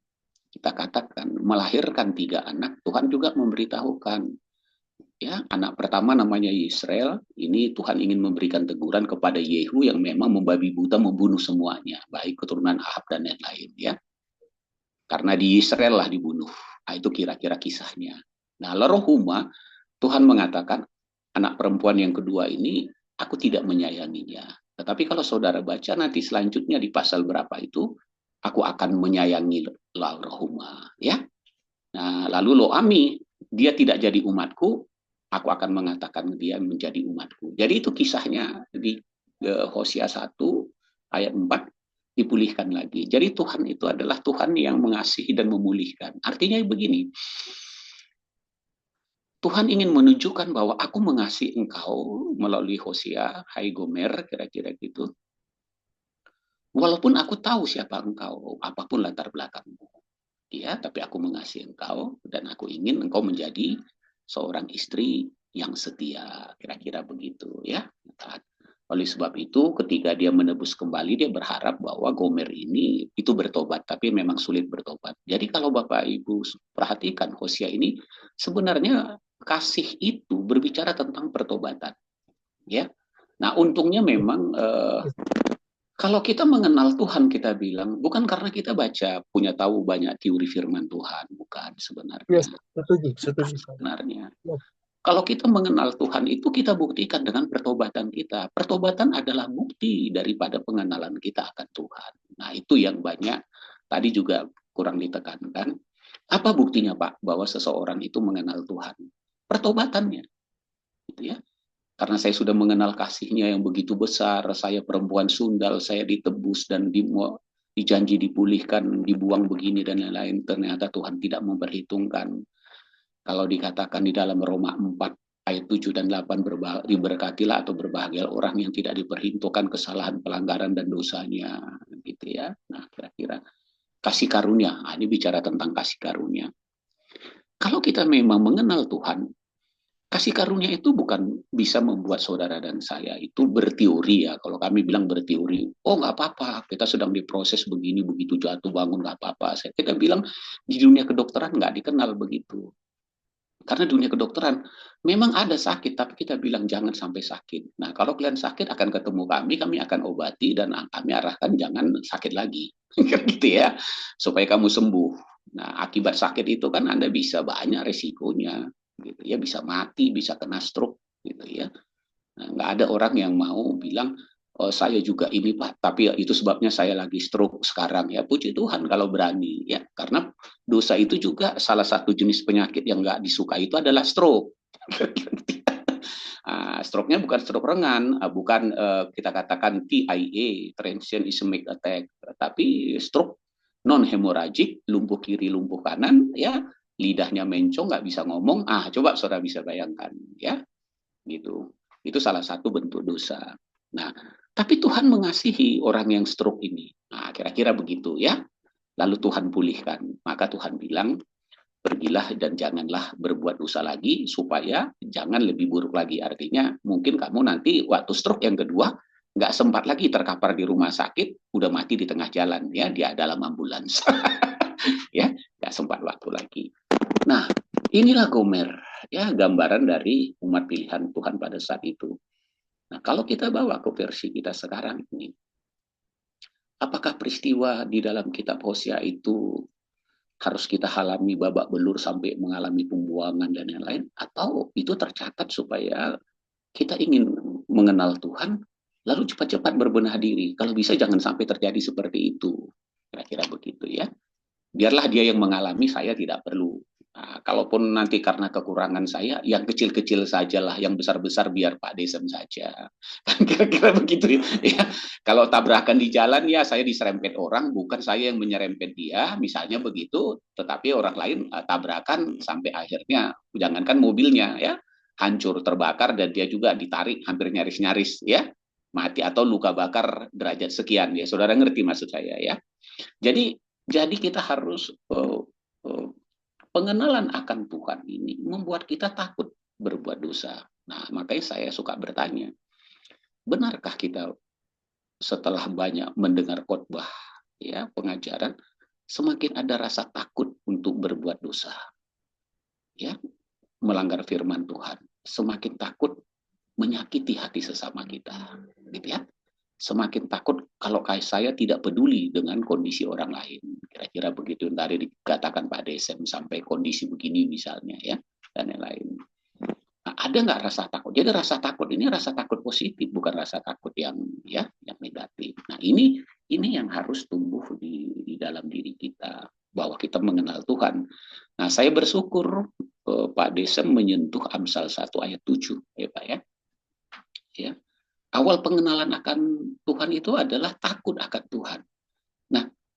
kita katakan melahirkan 3 anak, Tuhan juga memberitahukan ya, anak pertama namanya Yisrael, ini Tuhan ingin memberikan teguran kepada Yehu yang memang membabi buta membunuh semuanya, baik keturunan Ahab dan lain-lain ya. Karena di Yisrael lah dibunuh. Nah, itu kira-kira kisahnya. Nah, Lerohuma Tuhan mengatakan anak perempuan yang kedua ini aku tidak menyayanginya. Tetapi kalau saudara baca nanti selanjutnya di pasal berapa itu, aku akan menyayangi Lerohuma, ya. Nah, lalu Loami, dia tidak jadi umatku, aku akan mengatakan dia menjadi umatku. Jadi itu kisahnya di Hosea 1 ayat 4 dipulihkan lagi. Jadi Tuhan itu adalah Tuhan yang mengasihi dan memulihkan. Artinya begini, Tuhan ingin menunjukkan bahwa aku mengasihi engkau melalui Hosea, hai Gomer, kira-kira gitu. Walaupun aku tahu siapa engkau, apapun latar belakangmu. Ya, tapi aku mengasihi engkau dan aku ingin engkau menjadi seorang istri yang setia, kira-kira begitu ya. Oleh sebab itu, ketika dia menebus kembali, dia berharap bahwa Gomer ini itu bertobat, tapi memang sulit bertobat. Jadi kalau Bapak Ibu perhatikan Hosea ini, sebenarnya kasih itu berbicara tentang pertobatan. Ya, nah untungnya memang kalau kita mengenal Tuhan, kita bilang bukan karena kita punya tahu banyak teori firman Tuhan, bukan sebenarnya. Yes, setuju. Sebenarnya. Yes. Kalau kita mengenal Tuhan itu kita buktikan dengan pertobatan kita. Pertobatan adalah bukti daripada pengenalan kita akan Tuhan. Nah, itu yang banyak tadi juga kurang ditekankan. Apa buktinya, Pak, bahwa seseorang itu mengenal Tuhan? Pertobatannya. Gitu ya. Karena saya sudah mengenal kasih-Nya yang begitu besar, saya perempuan sundal, saya ditebus dan dijanji dipulihkan, dibuang begini dan lain-lain. Ternyata Tuhan tidak memperhitungkan. Kalau dikatakan di dalam Roma 4 ayat 7 dan 8 diberkatilah atau berbahagialah orang yang tidak diperhitungkan kesalahan, pelanggaran dan dosanya, gitu ya. Nah, kira-kira kasih karunia. Nah, ini bicara tentang kasih karunia. Kalau kita memang mengenal Tuhan, kasih karunia itu bukan bisa membuat saudara dan saya itu berteori ya. Kalau kami bilang berteori, oh nggak apa-apa, kita sedang diproses begini, begitu jatuh bangun nggak apa-apa. Kita bilang di dunia kedokteran nggak dikenal begitu. Karena dunia kedokteran memang ada sakit, tapi kita bilang jangan sampai sakit. Nah, kalau kalian sakit akan ketemu kami akan obati dan kami arahkan jangan sakit lagi, gitu ya, supaya kamu sembuh. Nah, akibat sakit itu kan Anda bisa banyak resikonya, gitu ya, bisa mati, bisa kena stroke, gitu ya. Nah, nggak ada orang yang mau bilang, oh, saya juga ini Pak, tapi itu sebabnya saya lagi stroke sekarang ya. Puji Tuhan kalau berani ya, karena dosa itu juga salah satu jenis penyakit yang nggak disukai itu adalah stroke. Stroke-nya bukan stroke ringan, bukan kita katakan TIA, transient ischemic attack, tapi stroke non hemoragik, lumpuh kiri, lumpuh kanan, ya, lidahnya mencong, nggak bisa ngomong. Coba saudara bisa bayangkan, ya, gitu. Itu salah satu bentuk dosa. Nah, tapi Tuhan mengasihi orang yang stroke ini. Nah, kira-kira begitu ya. Lalu Tuhan pulihkan. Maka Tuhan bilang, pergilah dan janganlah berbuat dosa lagi supaya jangan lebih buruk lagi. Artinya mungkin kamu nanti waktu stroke yang kedua nggak sempat lagi terkapar di rumah sakit, udah mati di tengah jalan ya, dia dalam ambulans. Ya, nggak sempat waktu lagi. Nah, inilah Gomer ya, gambaran dari umat pilihan Tuhan pada saat itu. Nah, kalau kita bawa ke versi kita sekarang ini, apakah peristiwa di dalam kitab Hosea itu harus kita alami babak belur sampai mengalami pembuangan dan lain-lain, atau itu tercatat supaya kita ingin mengenal Tuhan lalu cepat-cepat berbenah diri? Kalau bisa jangan sampai terjadi seperti itu, kira-kira begitu ya. Biarlah dia yang mengalami, saya tidak perlu. Nah, kalaupun nanti karena kekurangan saya, yang kecil-kecil sajalah, yang besar-besar biar Pak Desem saja. Kira-kira begitu ya. Kalau tabrakan di jalan ya saya diserempet orang, bukan saya yang menyerempet dia, misalnya begitu, tetapi orang lain tabrakan sampai akhirnya, jangankan mobilnya ya, hancur, terbakar, dan dia juga ditarik hampir nyaris-nyaris ya, mati atau luka bakar derajat sekian ya. Saudara ngerti maksud saya ya. Jadi kita harus pengenalan akan Tuhan ini membuat kita takut berbuat dosa. Nah, makanya saya suka bertanya, benarkah kita setelah banyak mendengar khotbah, ya, pengajaran, semakin ada rasa takut untuk berbuat dosa, ya, melanggar firman Tuhan, semakin takut menyakiti hati sesama kita, gitu ya. Semakin takut kalau saya tidak peduli dengan kondisi orang lain. Kira-kira begitu yang tadi dikatakan Pak Desem, sampai kondisi begini misalnya ya, dan lain-lain. Nah, ada nggak rasa takut? Jadi rasa takut ini rasa takut positif, bukan rasa takut yang negatif. Nah, ini yang harus tumbuh di dalam diri kita, bahwa kita mengenal Tuhan. Nah, saya bersyukur Pak Desem menyentuh Amsal 1 ayat 7 ya Pak ya. Ya. Awal pengenalan akan Tuhan itu adalah takut akan Tuhan.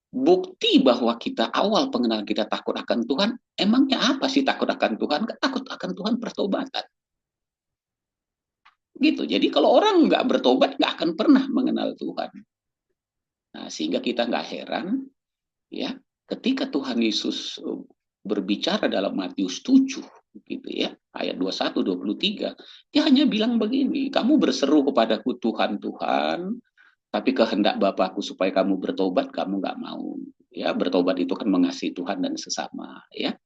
bukti bahwa kita awal pengenalan kita takut akan Tuhan, emangnya apa sih takut akan Tuhan? Takut akan Tuhan pertobatan. Gitu. Jadi kalau orang nggak bertobat, nggak akan pernah mengenal Tuhan. Nah, sehingga kita nggak heran, ya, ketika Tuhan Yesus berbicara dalam Matius 7, gitu ya, ayat 21-23, dia hanya bilang begini, kamu berseru kepadaku Tuhan, Tuhan, tapi kehendak Bapakku supaya kamu bertobat, kamu nggak mau. Ya, bertobat itu kan mengasihi Tuhan dan sesama. Ya,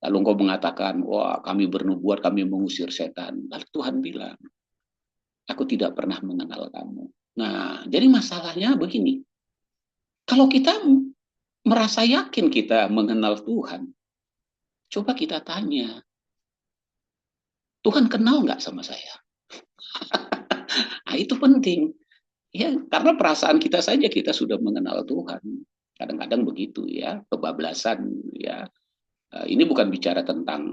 lalu engkau mengatakan, wah kami bernubuat, kami mengusir setan. Lalu Tuhan bilang, aku tidak pernah mengenal kamu. Nah, jadi masalahnya begini, kalau kita merasa yakin kita mengenal Tuhan, coba kita tanya, Tuhan kenal nggak sama saya? Nah, itu penting. Ya, karena perasaan kita saja kita sudah mengenal Tuhan. Kadang-kadang begitu ya, kebablasan ya. Ini bukan bicara tentang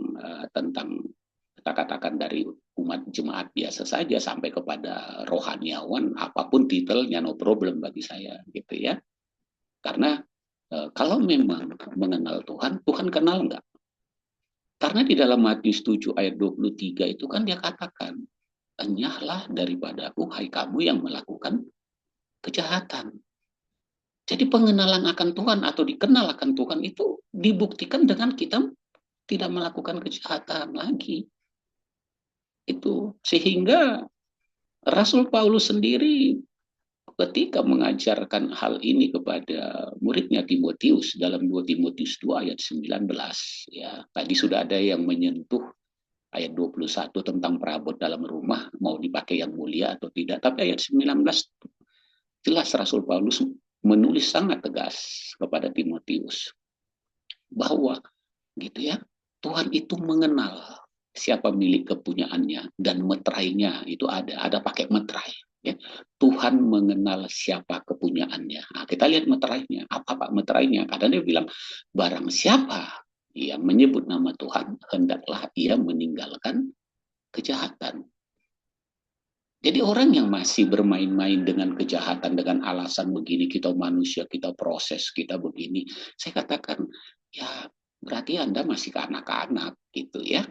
kita katakan dari umat jemaat biasa saja sampai kepada rohaniawan, apapun titelnya no problem bagi saya gitu ya. Karena kalau memang mengenal Tuhan, Tuhan kenal enggak? Karena di dalam Matius 7 ayat 23 itu kan dia katakan, enyahlah daripadaku, hai kamu yang melakukan kejahatan. Jadi pengenalan akan Tuhan atau dikenal akan Tuhan itu dibuktikan dengan kita tidak melakukan kejahatan lagi. Itu sehingga Rasul Paulus sendiri ketika mengajarkan hal ini kepada muridnya Timotius dalam 2 Timotius 2 ayat 19 ya. Tadi sudah ada yang menyentuh ayat 21 tentang perabot dalam rumah mau dipakai yang mulia atau tidak, tapi ayat 19 jelas Rasul Paulus menulis sangat tegas kepada Timotius bahwa gitu ya, Tuhan itu mengenal siapa milik kepunyaannya dan meterainya itu ada pakai meterai ya. Tuhan mengenal siapa kepunyaannya. Nah, kita lihat meterainya. Apa Pak meterainya? Kadang dia bilang barang siapa yang menyebut nama Tuhan hendaklah ia meninggalkan kejahatan. Jadi orang yang masih bermain-main dengan kejahatan dengan alasan begini, kita manusia, kita proses, kita begini, saya katakan ya berarti Anda masih kanak-kanak gitu ya.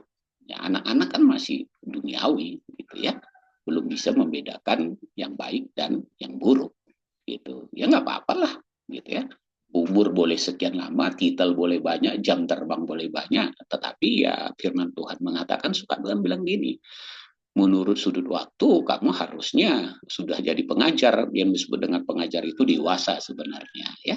Ya anak-anak kan masih duniawi gitu ya. Belum bisa membedakan yang baik dan yang buruk gitu. Ya nggak apa-apa lah gitu ya. Umur boleh sekian lama, titel boleh banyak, jam terbang boleh banyak, tetapi ya firman Tuhan mengatakan suka dengan bilang gini, menurut sudut waktu kamu harusnya sudah jadi pengajar. Yang disebut dengan pengajar itu dewasa sebenarnya ya,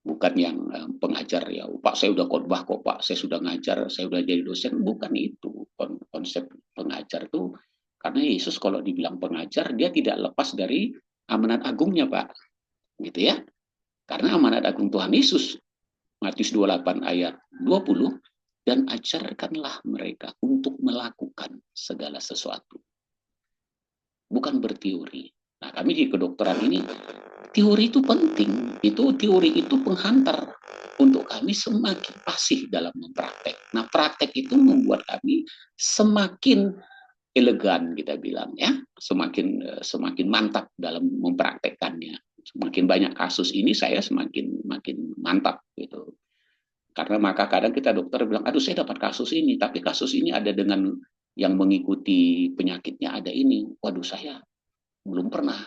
bukan yang pengajar ya Pak saya udah khotbah kok Pak, saya sudah ngajar, saya udah jadi dosen. Bukan itu konsep pengajar tuh. Karena Yesus kalau dibilang pengajar dia tidak lepas dari amanat agungnya Pak gitu ya. Karena amanat agung Tuhan Yesus Matius 28 ayat 20, dan ajarkanlah mereka untuk melakukan segala sesuatu. Bukan berteori. Nah, kami di kedokteran ini, teori itu penting. Teori itu penghantar untuk kami semakin fasih dalam mempraktek. Nah, praktek itu membuat kami semakin elegan, kita bilang ya, semakin mantap dalam mempraktekkannya. Semakin banyak kasus ini, saya semakin mantap gitu. Karena maka kadang kita dokter bilang, aduh saya dapat kasus ini, tapi kasus ini ada dengan yang mengikuti penyakitnya ada ini. Waduh saya belum pernah.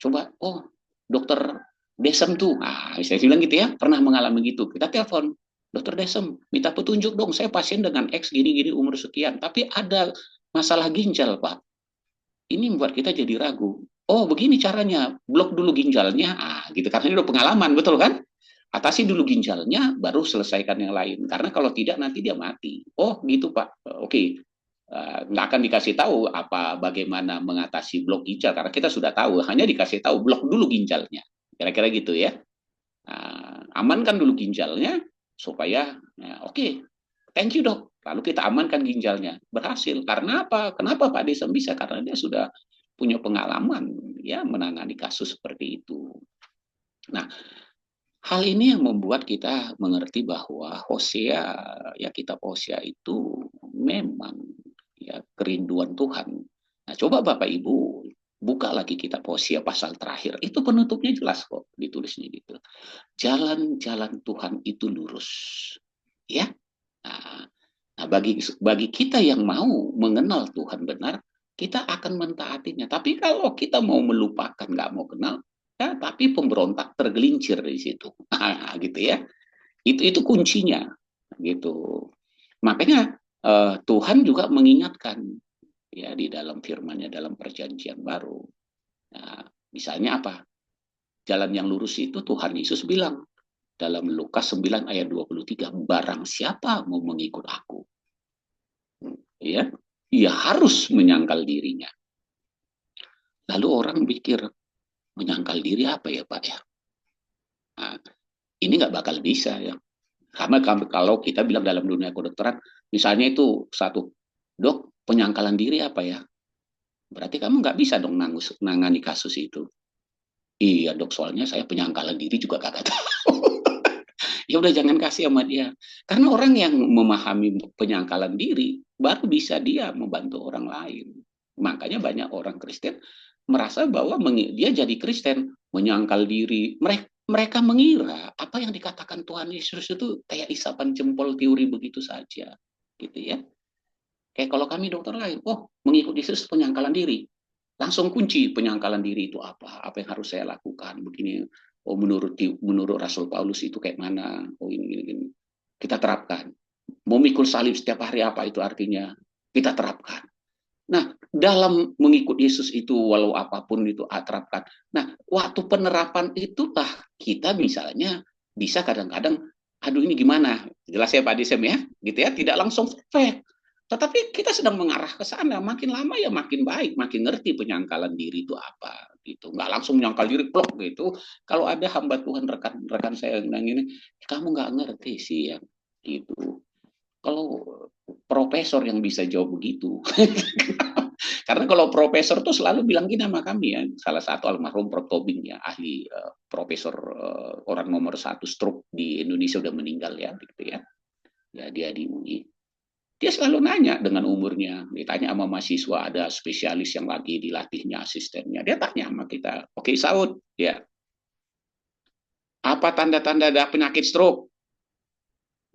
Coba, oh dokter Desem tuh, saya bilang gitu ya, pernah mengalami gitu. Kita telepon, dokter Desem, minta petunjuk dong, saya pasien dengan X gini-gini umur sekian, tapi ada masalah ginjal Pak. Ini membuat kita jadi ragu. Oh begini caranya, blok dulu ginjalnya, gitu. Karena ini udah pengalaman, betul kan? Atasi dulu ginjalnya, baru selesaikan yang lain. Karena kalau tidak nanti dia mati. Oh gitu Pak, oke. Nggak akan dikasih tahu bagaimana mengatasi blok ginjal. Karena kita sudah tahu, hanya dikasih tahu blok dulu ginjalnya. Kira-kira gitu ya. Amankan dulu ginjalnya, supaya, oke, thank you dok. Lalu kita amankan ginjalnya. Berhasil. Karena apa? Kenapa Pak Desem bisa? Karena dia sudah punya pengalaman ya menangani kasus seperti itu. Nah, hal ini yang membuat kita mengerti bahwa Hosea, ya kitab Hosea itu memang ya kerinduan Tuhan. Nah, coba Bapak Ibu buka lagi kitab Hosea pasal terakhir. Itu penutupnya jelas kok. ditulisnya gitu. Jalan-jalan Tuhan itu lurus. Ya. Nah, bagi kita yang mau mengenal Tuhan benar, kita akan mentaatinya. Tapi kalau kita mau melupakan, nggak mau kenal, ya, tapi pemberontak tergelincir di situ. Gitu ya. Itu kuncinya. Gitu. Makanya Tuhan juga mengingatkan ya di dalam firman-Nya dalam perjanjian baru. Nah, misalnya apa? Jalan yang lurus itu Tuhan Yesus bilang dalam Lukas 9 ayat 23, barang siapa mau mengikut aku, ya, ia harus menyangkal dirinya. Lalu orang pikir, menyangkal diri apa ya Pak ya? Nah, ini nggak bakal bisa ya. Karena kalau kita bilang dalam dunia kedokteran, misalnya itu satu, dok, penyangkalan diri apa ya? Berarti kamu nggak bisa dong nangani kasus itu. Iya dok, soalnya saya penyangkalan diri juga kagak tahu. Ya udah jangan kasih sama dia. Karena orang yang memahami penyangkalan diri, baru bisa dia membantu orang lain. Makanya banyak orang Kristen merasa bahwa dia jadi Kristen, menyangkal diri. Mereka mengira apa yang dikatakan Tuhan Yesus itu kayak isapan jempol teori begitu saja. Gitu ya. Kayak kalau kami dokter lain, mengikuti Yesus penyangkalan diri. Langsung kunci penyangkalan diri itu apa yang harus saya lakukan, begini. Menurut Rasul Paulus itu kayak mana? Ini. Kita terapkan. Mau mikul salib setiap hari apa itu artinya? Kita terapkan. Nah, dalam mengikut Yesus itu walau apapun itu terapkan. Nah, waktu penerapan itulah kita misalnya bisa kadang-kadang, aduh ini gimana? Jelas ya Pak Disem ya, gitu ya. Tidak langsung fake. Tetapi kita sedang mengarah ke sana. Makin lama ya makin baik, makin ngerti penyangkalan diri itu apa. Gitu. Nggak langsung menyangkal diri, plok gitu. Kalau ada hamba Tuhan, rekan saya yang bilang ini, kamu nggak ngerti sih ya. Gitu. Kalau profesor yang bisa jawab begitu. Karena kalau profesor tuh selalu bilang gini sama kami ya. Salah satu almarhum Prof. Tobing ya, ahli profesor orang nomor 1 stroke di Indonesia udah meninggal ya. Gitu ya. Ya dia di UI. Dia selalu nanya dengan umurnya. Ditanya sama mahasiswa, ada spesialis yang lagi dilatihnya asistennya. Dia tanya sama kita, oke Saud, ya. Apa tanda-tanda ada penyakit stroke?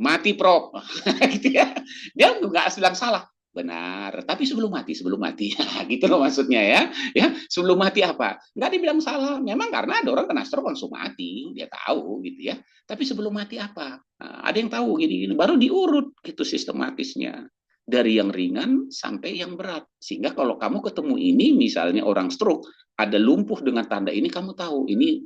Mati, Prof. Gitu ya. Dia nggak bilang salah. Benar, tapi sebelum mati. Gitu loh maksudnya ya. Ya, sebelum mati apa? Nggak dibilang salah. Memang karena ada orang kena stroke langsung mati. Dia tahu gitu ya. Tapi sebelum mati apa? Nah, ada yang tahu gini. Baru diurut gitu sistematisnya. Dari yang ringan sampai yang berat. Sehingga kalau kamu ketemu ini, misalnya orang stroke, ada lumpuh dengan tanda ini, kamu tahu ini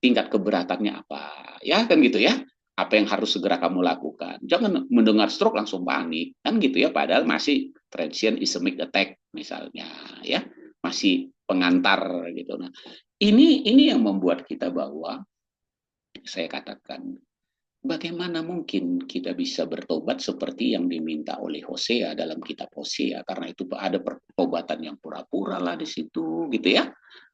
tingkat keberatannya apa. Ya kan gitu ya. Apa yang harus segera kamu lakukan. Jangan mendengar stroke langsung panik. Kan gitu ya, padahal masih transient ischemic attack misalnya. Ya, masih pengantar gitu. Nah, ini yang membuat kita bahwa, saya katakan, bagaimana mungkin kita bisa bertobat seperti yang diminta oleh Hosea dalam kitab Hosea. Karena itu ada pertobatan yang pura-pura lah di situ gitu ya.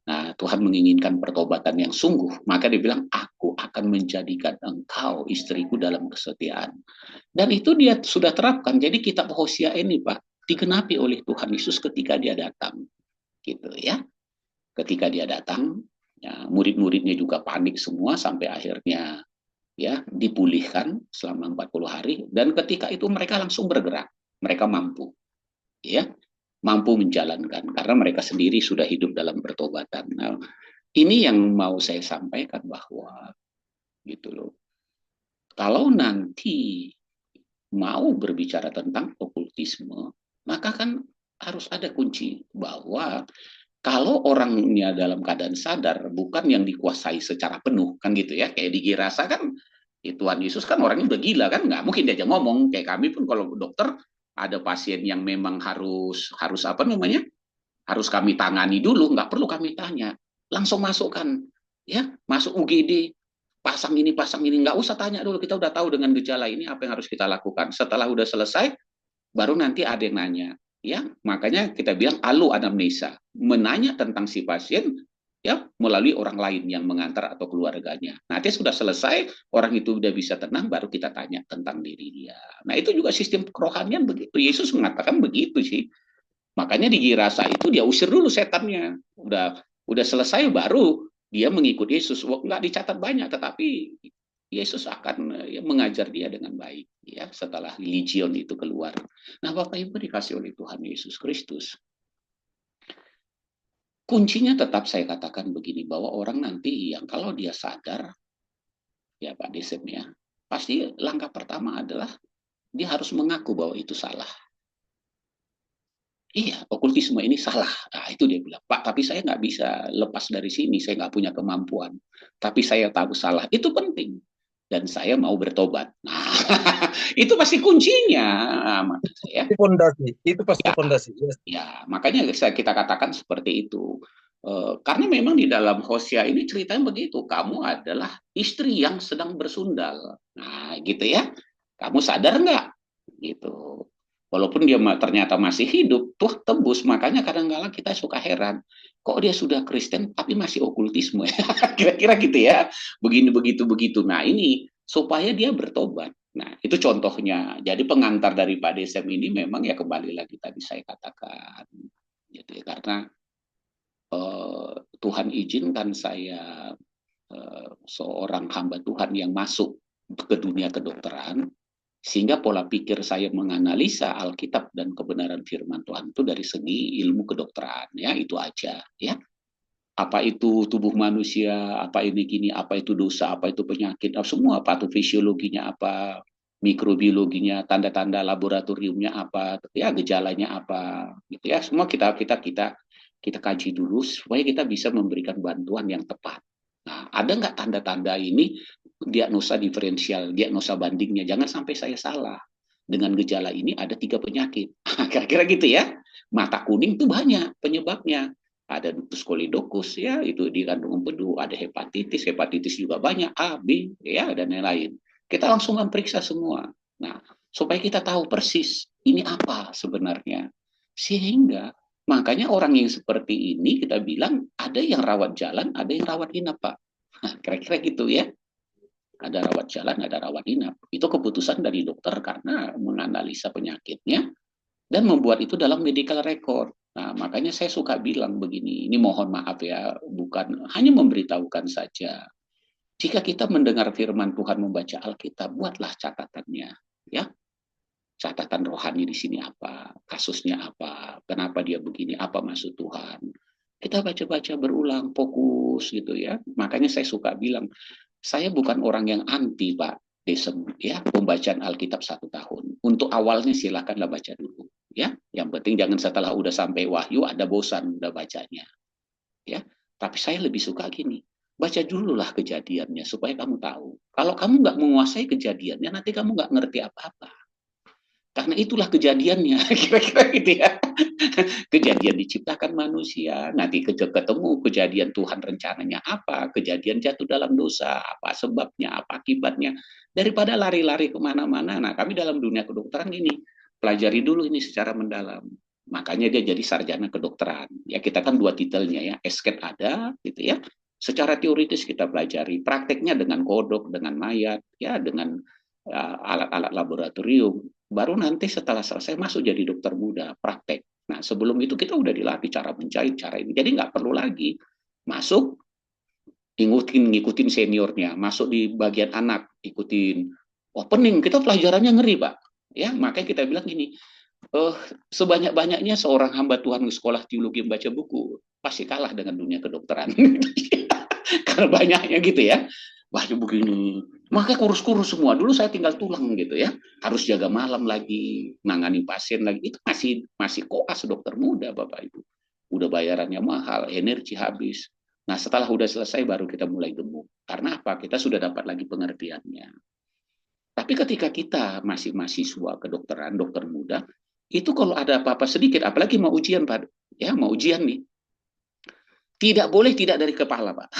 Nah, Tuhan menginginkan pertobatan yang sungguh. Maka dia bilang, aku akan menjadikan engkau istriku dalam kesetiaan. Dan itu dia sudah terapkan. Jadi kitab Hosea ini Pak, digenapi oleh Tuhan Yesus ketika dia datang. Gitu ya. Ketika dia datang, ya, murid-muridnya juga panik semua sampai akhirnya ya dipulihkan selama 40 hari. Dan ketika itu mereka langsung bergerak. Mereka mampu. Ya. Mampu menjalankan karena mereka sendiri sudah hidup dalam pertobatan. Nah, ini yang mau saya sampaikan bahwa gitu loh. Kalau nanti mau berbicara tentang okultisme, maka kan harus ada kunci bahwa kalau orangnya dalam keadaan sadar, bukan yang dikuasai secara penuh, kan gitu ya. Kayak di Girasa kan, Tuhan Yesus kan orangnya udah gila kan, nggak mungkin diajak ngomong. Kayak kami pun kalau dokter ada pasien yang memang harus apa namanya, harus kami tangani dulu, nggak perlu kami tanya, langsung masukkan, ya, masuk UGD, pasang ini, nggak usah tanya dulu, kita udah tahu dengan gejala ini apa yang harus kita lakukan. Setelah udah selesai, baru nanti ada yang nanya, ya, makanya kita bilang alu anamnesa, menanya tentang si pasien, ya, melalui orang lain yang mengantar atau keluarganya. Nanti sudah selesai, orang itu udah bisa tenang, baru kita tanya tentang diri dia. Nah, itu juga sistem kerohanian begitu. Yesus mengatakan begitu sih. Makanya di Girasa itu dia usir dulu setannya. Udah selesai baru dia mengikut Yesus. Nggak dicatat banyak, tetapi Yesus akan mengajar dia dengan baik ya setelah legion itu keluar. Nah, Bapak Ibu dikasih oleh Tuhan Yesus Kristus. Kuncinya tetap saya katakan begini, bahwa orang nanti yang kalau dia sadar, ya Pak Desem ya, pasti langkah pertama adalah dia harus mengaku bahwa itu salah. Iya, okultisme ini salah. Nah, itu dia bilang, Pak, tapi saya nggak bisa lepas dari sini, saya nggak punya kemampuan. Tapi saya tahu salah, itu penting. Dan saya mau bertobat. Nah, itu pasti kuncinya. Itu fondasi, itu pasti fondasi. Ya, makanya kita katakan seperti itu. Karena memang di dalam Hosea ini ceritanya begitu. Kamu adalah istri yang sedang bersundal. Nah, gitu ya. Kamu sadar nggak? Gitu. Walaupun dia ternyata masih hidup, tuh tembus. Makanya kadang-kadang kita suka heran. Kok dia sudah Kristen tapi masih okultisme? Kira-kira gitu ya. Begini, begitu. Nah ini supaya dia bertobat. Nah itu contohnya. Jadi pengantar dari Pak Desem ini memang ya kembali lagi tadi saya katakan. Gitu ya. Karena Tuhan izinkan saya seorang hamba Tuhan yang masuk ke dunia kedokteran. Sehingga pola pikir saya menganalisa Alkitab dan kebenaran firman Tuhan itu dari segi ilmu kedokteran, ya itu aja, ya. Apa itu tubuh manusia, apa ini gini, apa itu dosa, apa itu penyakit, semua patofisiologinya apa, mikrobiologinya, tanda-tanda laboratoriumnya apa, ya gejalanya apa, gitu ya. Semua kita kaji dulu supaya kita bisa memberikan bantuan yang tepat. Nah, ada nggak tanda-tanda ini diagnosa diferensial, diagnosa bandingnya? Jangan sampai saya salah. Dengan gejala ini ada 3 penyakit. Kira-kira gitu ya. Mata kuning itu banyak penyebabnya. Ada ductus colidochus ya, itu dikandung empedu. Ada hepatitis juga banyak, A, B, ya dan lain-lain. Kita langsung memeriksa semua. Nah, supaya kita tahu persis ini apa sebenarnya. Sehingga makanya orang yang seperti ini kita bilang ada yang rawat jalan, ada yang rawat inap, Pak. Nah, kira-kira gitu ya. Ada rawat jalan, ada rawat inap. Itu keputusan dari dokter karena menganalisa penyakitnya dan membuat itu dalam medical record. Nah, makanya saya suka bilang begini, ini mohon maaf ya, bukan hanya memberitahukan saja. Jika kita mendengar firman Tuhan, membaca Alkitab, buatlah catatannya, ya. Catatan rohani di sini apa, kasusnya apa, kenapa dia begini, apa maksud Tuhan. Kita baca-baca berulang, fokus gitu ya. Makanya saya suka bilang, saya bukan orang yang anti Pak Desem, ya, pembacaan Alkitab 1 tahun. Untuk awalnya silakanlah baca dulu, ya. Yang penting jangan setelah udah sampai Wahyu ada bosan udah bacanya, ya. Tapi saya lebih suka gini, baca dululah kejadiannya supaya kamu tahu. Kalau kamu nggak menguasai kejadiannya, nanti kamu nggak ngerti apa-apa. Karena itulah kejadiannya, kira-kira gitu ya. Kejadian diciptakan manusia, nanti ketemu kejadian Tuhan rencananya apa, kejadian jatuh dalam dosa, apa sebabnya, apa akibatnya. Daripada lari-lari kemana-mana, nah kami dalam dunia kedokteran ini, pelajari dulu ini secara mendalam. Makanya dia jadi sarjana kedokteran. Ya kita kan 2 titelnya ya, esket ada gitu ya. Secara teoritis kita pelajari, prakteknya dengan kodok, dengan mayat, ya dengan alat-alat laboratorium. Baru nanti setelah selesai masuk jadi dokter muda, praktek. Nah sebelum itu kita udah dilatih cara menjahit, cara ini. Jadi nggak perlu lagi masuk, ngikutin seniornya, masuk di bagian anak, ikutin opening. Kita pelajarannya ngeri Pak. Ya makanya kita bilang gini, sebanyak-banyaknya seorang hamba Tuhan di sekolah teologi membaca buku, pasti kalah dengan dunia kedokteran. Karena banyaknya gitu ya. Baca begini, makanya kurus-kurus semua. Dulu saya tinggal tulang gitu ya, harus jaga malam lagi, nangani pasien lagi. Itu masih koas dokter muda Bapak Ibu. Udah bayarannya mahal, energi habis. Nah setelah udah selesai baru kita mulai gemuk. Karena apa? Kita sudah dapat lagi pengertiannya. Tapi ketika kita masih mahasiswa kedokteran, dokter muda, itu kalau ada apa-apa sedikit, apalagi mau ujian Pak, ya mau ujian nih, tidak boleh tidak dari kepala Pak.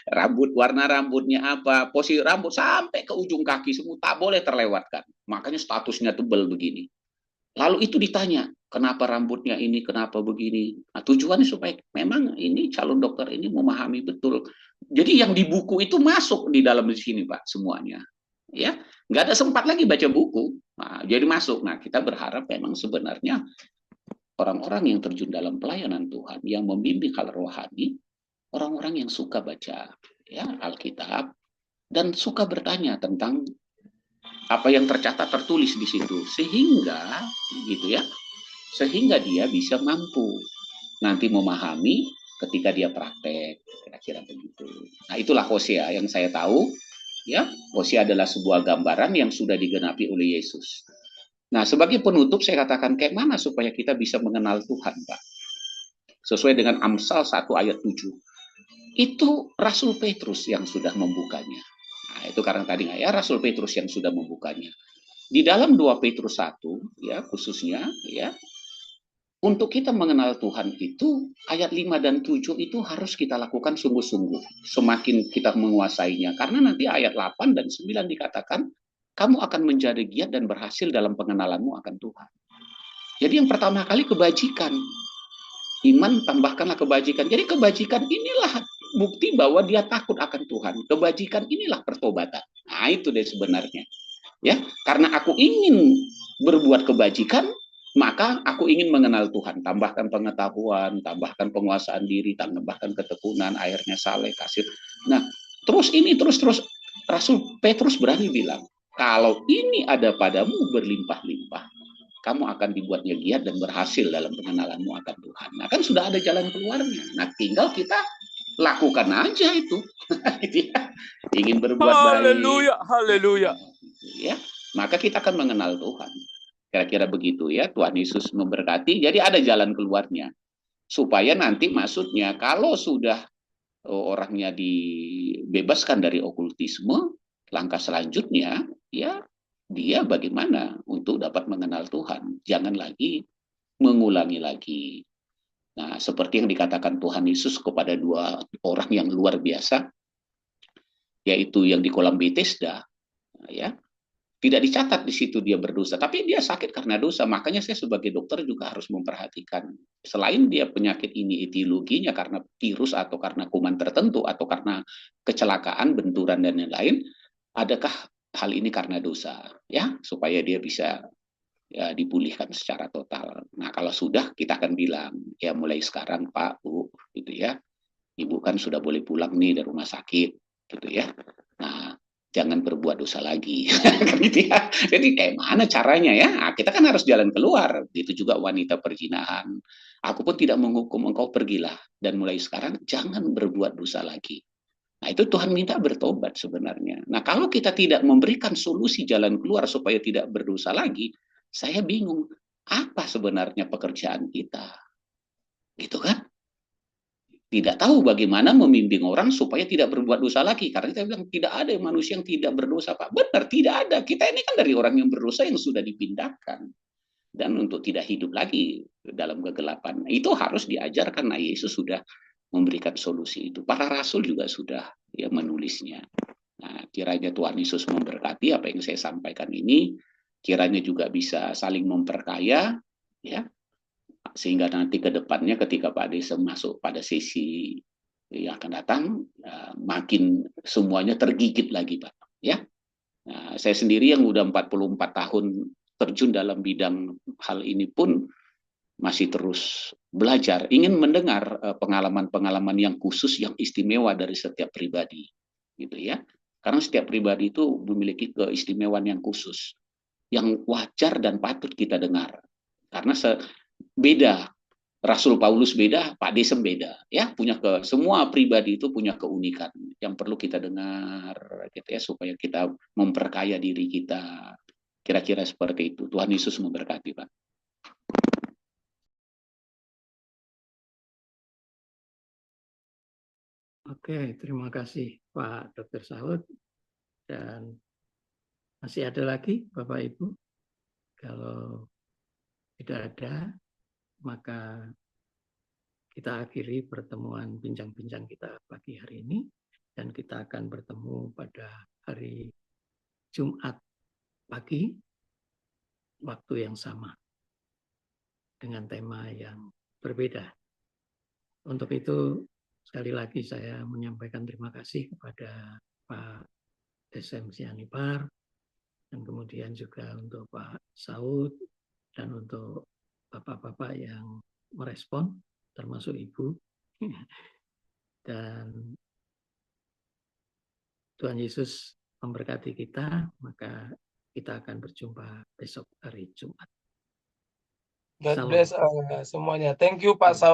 Rambut, warna rambutnya apa, posisi rambut sampai ke ujung kaki semua tak boleh terlewatkan. Makanya statusnya tebal begini. Lalu itu ditanya, kenapa rambutnya ini, kenapa begini? Nah, tujuannya supaya memang ini calon dokter ini memahami betul. Jadi yang di buku itu masuk di dalam sini Pak semuanya. Ya, nggak ada sempat lagi baca buku. Nah, jadi masuk. Nah, kita berharap memang sebenarnya orang-orang yang terjun dalam pelayanan Tuhan, yang membimbing hal rohani, orang-orang yang suka baca ya Alkitab dan suka bertanya tentang apa yang tercatat tertulis di situ, sehingga gitu ya, sehingga dia bisa mampu nanti memahami ketika dia praktek, kira-kira begitu. Nah, itulah Hosea yang saya tahu ya. Hosea adalah sebuah gambaran yang sudah digenapi oleh Yesus. Nah, sebagai penutup saya katakan kayak mana supaya kita bisa mengenal Tuhan, Pak? Sesuai dengan Amsal 1 ayat 7. Itu Rasul Petrus yang sudah membukanya. Nah, itu karena tadi ya Rasul Petrus yang sudah membukanya. Di dalam 2 Petrus 1 ya khususnya ya, untuk kita mengenal Tuhan itu ayat 5 dan 7 itu harus kita lakukan sungguh-sungguh. Semakin kita menguasainya. Karena nanti ayat 8 dan 9 dikatakan kamu akan menjadi giat dan berhasil dalam pengenalanmu akan Tuhan. Jadi yang pertama kali kebajikan. Iman tambahkanlah kebajikan. Jadi kebajikan inilah bukti bahwa dia takut akan Tuhan. Kebajikan inilah pertobatan. Nah, itu deh sebenarnya. Ya, karena aku ingin berbuat kebajikan, maka aku ingin mengenal Tuhan. Tambahkan pengetahuan, tambahkan penguasaan diri, tambahkan ketekunan, akhirnya saleh, kasih. Nah, terus Rasul Petrus berani bilang, kalau ini ada padamu berlimpah-limpah, kamu akan dibuatnya giat dan berhasil dalam pengenalanmu akan Tuhan. Nah, kan sudah ada jalan keluarnya. Nah, tinggal kita lakukan aja itu. Ingin berbuat baik. Haleluya. Ya, maka kita akan mengenal Tuhan. Kira-kira begitu ya. Tuhan Yesus memberkati. Jadi ada jalan keluarnya. Supaya nanti maksudnya kalau sudah orangnya dibebaskan dari okultisme, langkah selanjutnya ya dia bagaimana untuk dapat mengenal Tuhan. Jangan lagi mengulangi lagi. Nah, seperti yang dikatakan Tuhan Yesus kepada 2 orang yang luar biasa, yaitu yang di kolam Bethesda, ya, tidak dicatat di situ dia berdosa, tapi dia sakit karena dosa. Makanya saya sebagai dokter juga harus memperhatikan, selain dia penyakit ini etiologinya karena virus atau karena kuman tertentu atau karena kecelakaan, benturan dan lain-lain, adakah hal ini karena dosa, ya, supaya dia bisa ya, dipulihkan secara total. Nah, kalau sudah kita akan bilang, ya mulai sekarang Pak, Bu, gitu ya, Ibu kan sudah boleh pulang nih dari rumah sakit, gitu ya. Nah, jangan berbuat dosa lagi, gitu ya. Jadi kayak mana caranya ya? Nah, kita kan harus jalan keluar. Itu juga wanita perzinahan. Aku pun tidak menghukum engkau, pergilah dan mulai sekarang jangan berbuat dosa lagi. Nah, itu Tuhan minta bertobat sebenarnya. Nah, kalau kita tidak memberikan solusi jalan keluar supaya tidak berdosa lagi, saya bingung, apa sebenarnya pekerjaan kita? Gitu kan? Tidak tahu bagaimana membimbing orang supaya tidak berbuat dosa lagi. Karena kita bilang, tidak ada manusia yang tidak berdosa, Pak. Benar, tidak ada. Kita ini kan dari orang yang berdosa yang sudah dipindahkan. Dan untuk tidak hidup lagi dalam kegelapan. Itu harus diajarkan. Nah, Yesus sudah memberikan solusi itu. Para rasul juga sudah ya menulisnya. Nah, kiranya Tuhan Yesus memberkati apa yang saya sampaikan ini, kiranya juga bisa saling memperkaya, ya, sehingga nanti ke depannya ketika Pak Desem masuk pada sesi yang akan datang, makin semuanya tergigit lagi, Pak. Ya, nah, saya sendiri yang udah 44 tahun terjun dalam bidang hal ini pun masih terus belajar, ingin mendengar pengalaman-pengalaman yang khusus, yang istimewa dari setiap pribadi, gitu ya. Karena setiap pribadi itu memiliki keistimewaan yang khusus, yang wajar dan patut kita dengar. Karena beda, Rasul Paulus beda, Pak Desem beda, ya, punya semua pribadi itu punya keunikan yang perlu kita dengar, gitu ya, supaya kita memperkaya diri kita. Kira-kira seperti itu. Tuhan Yesus memberkati, Pak. Oke, terima kasih Pak Dr. Saud. Dan masih ada lagi Bapak Ibu? Kalau tidak ada, maka kita akhiri pertemuan bincang-bincang kita pagi hari ini. Dan kita akan bertemu pada hari Jumat pagi, waktu yang sama, dengan tema yang berbeda. Untuk itu, sekali lagi saya menyampaikan terima kasih kepada Pak Desem Sianipar, dan kemudian juga untuk Pak Saud, dan untuk Bapak-Bapak yang merespon, termasuk Ibu. Dan Tuhan Yesus memberkati kita, maka kita akan berjumpa besok hari Jumat. God Salam. bless semuanya. Thank you Pak Saul.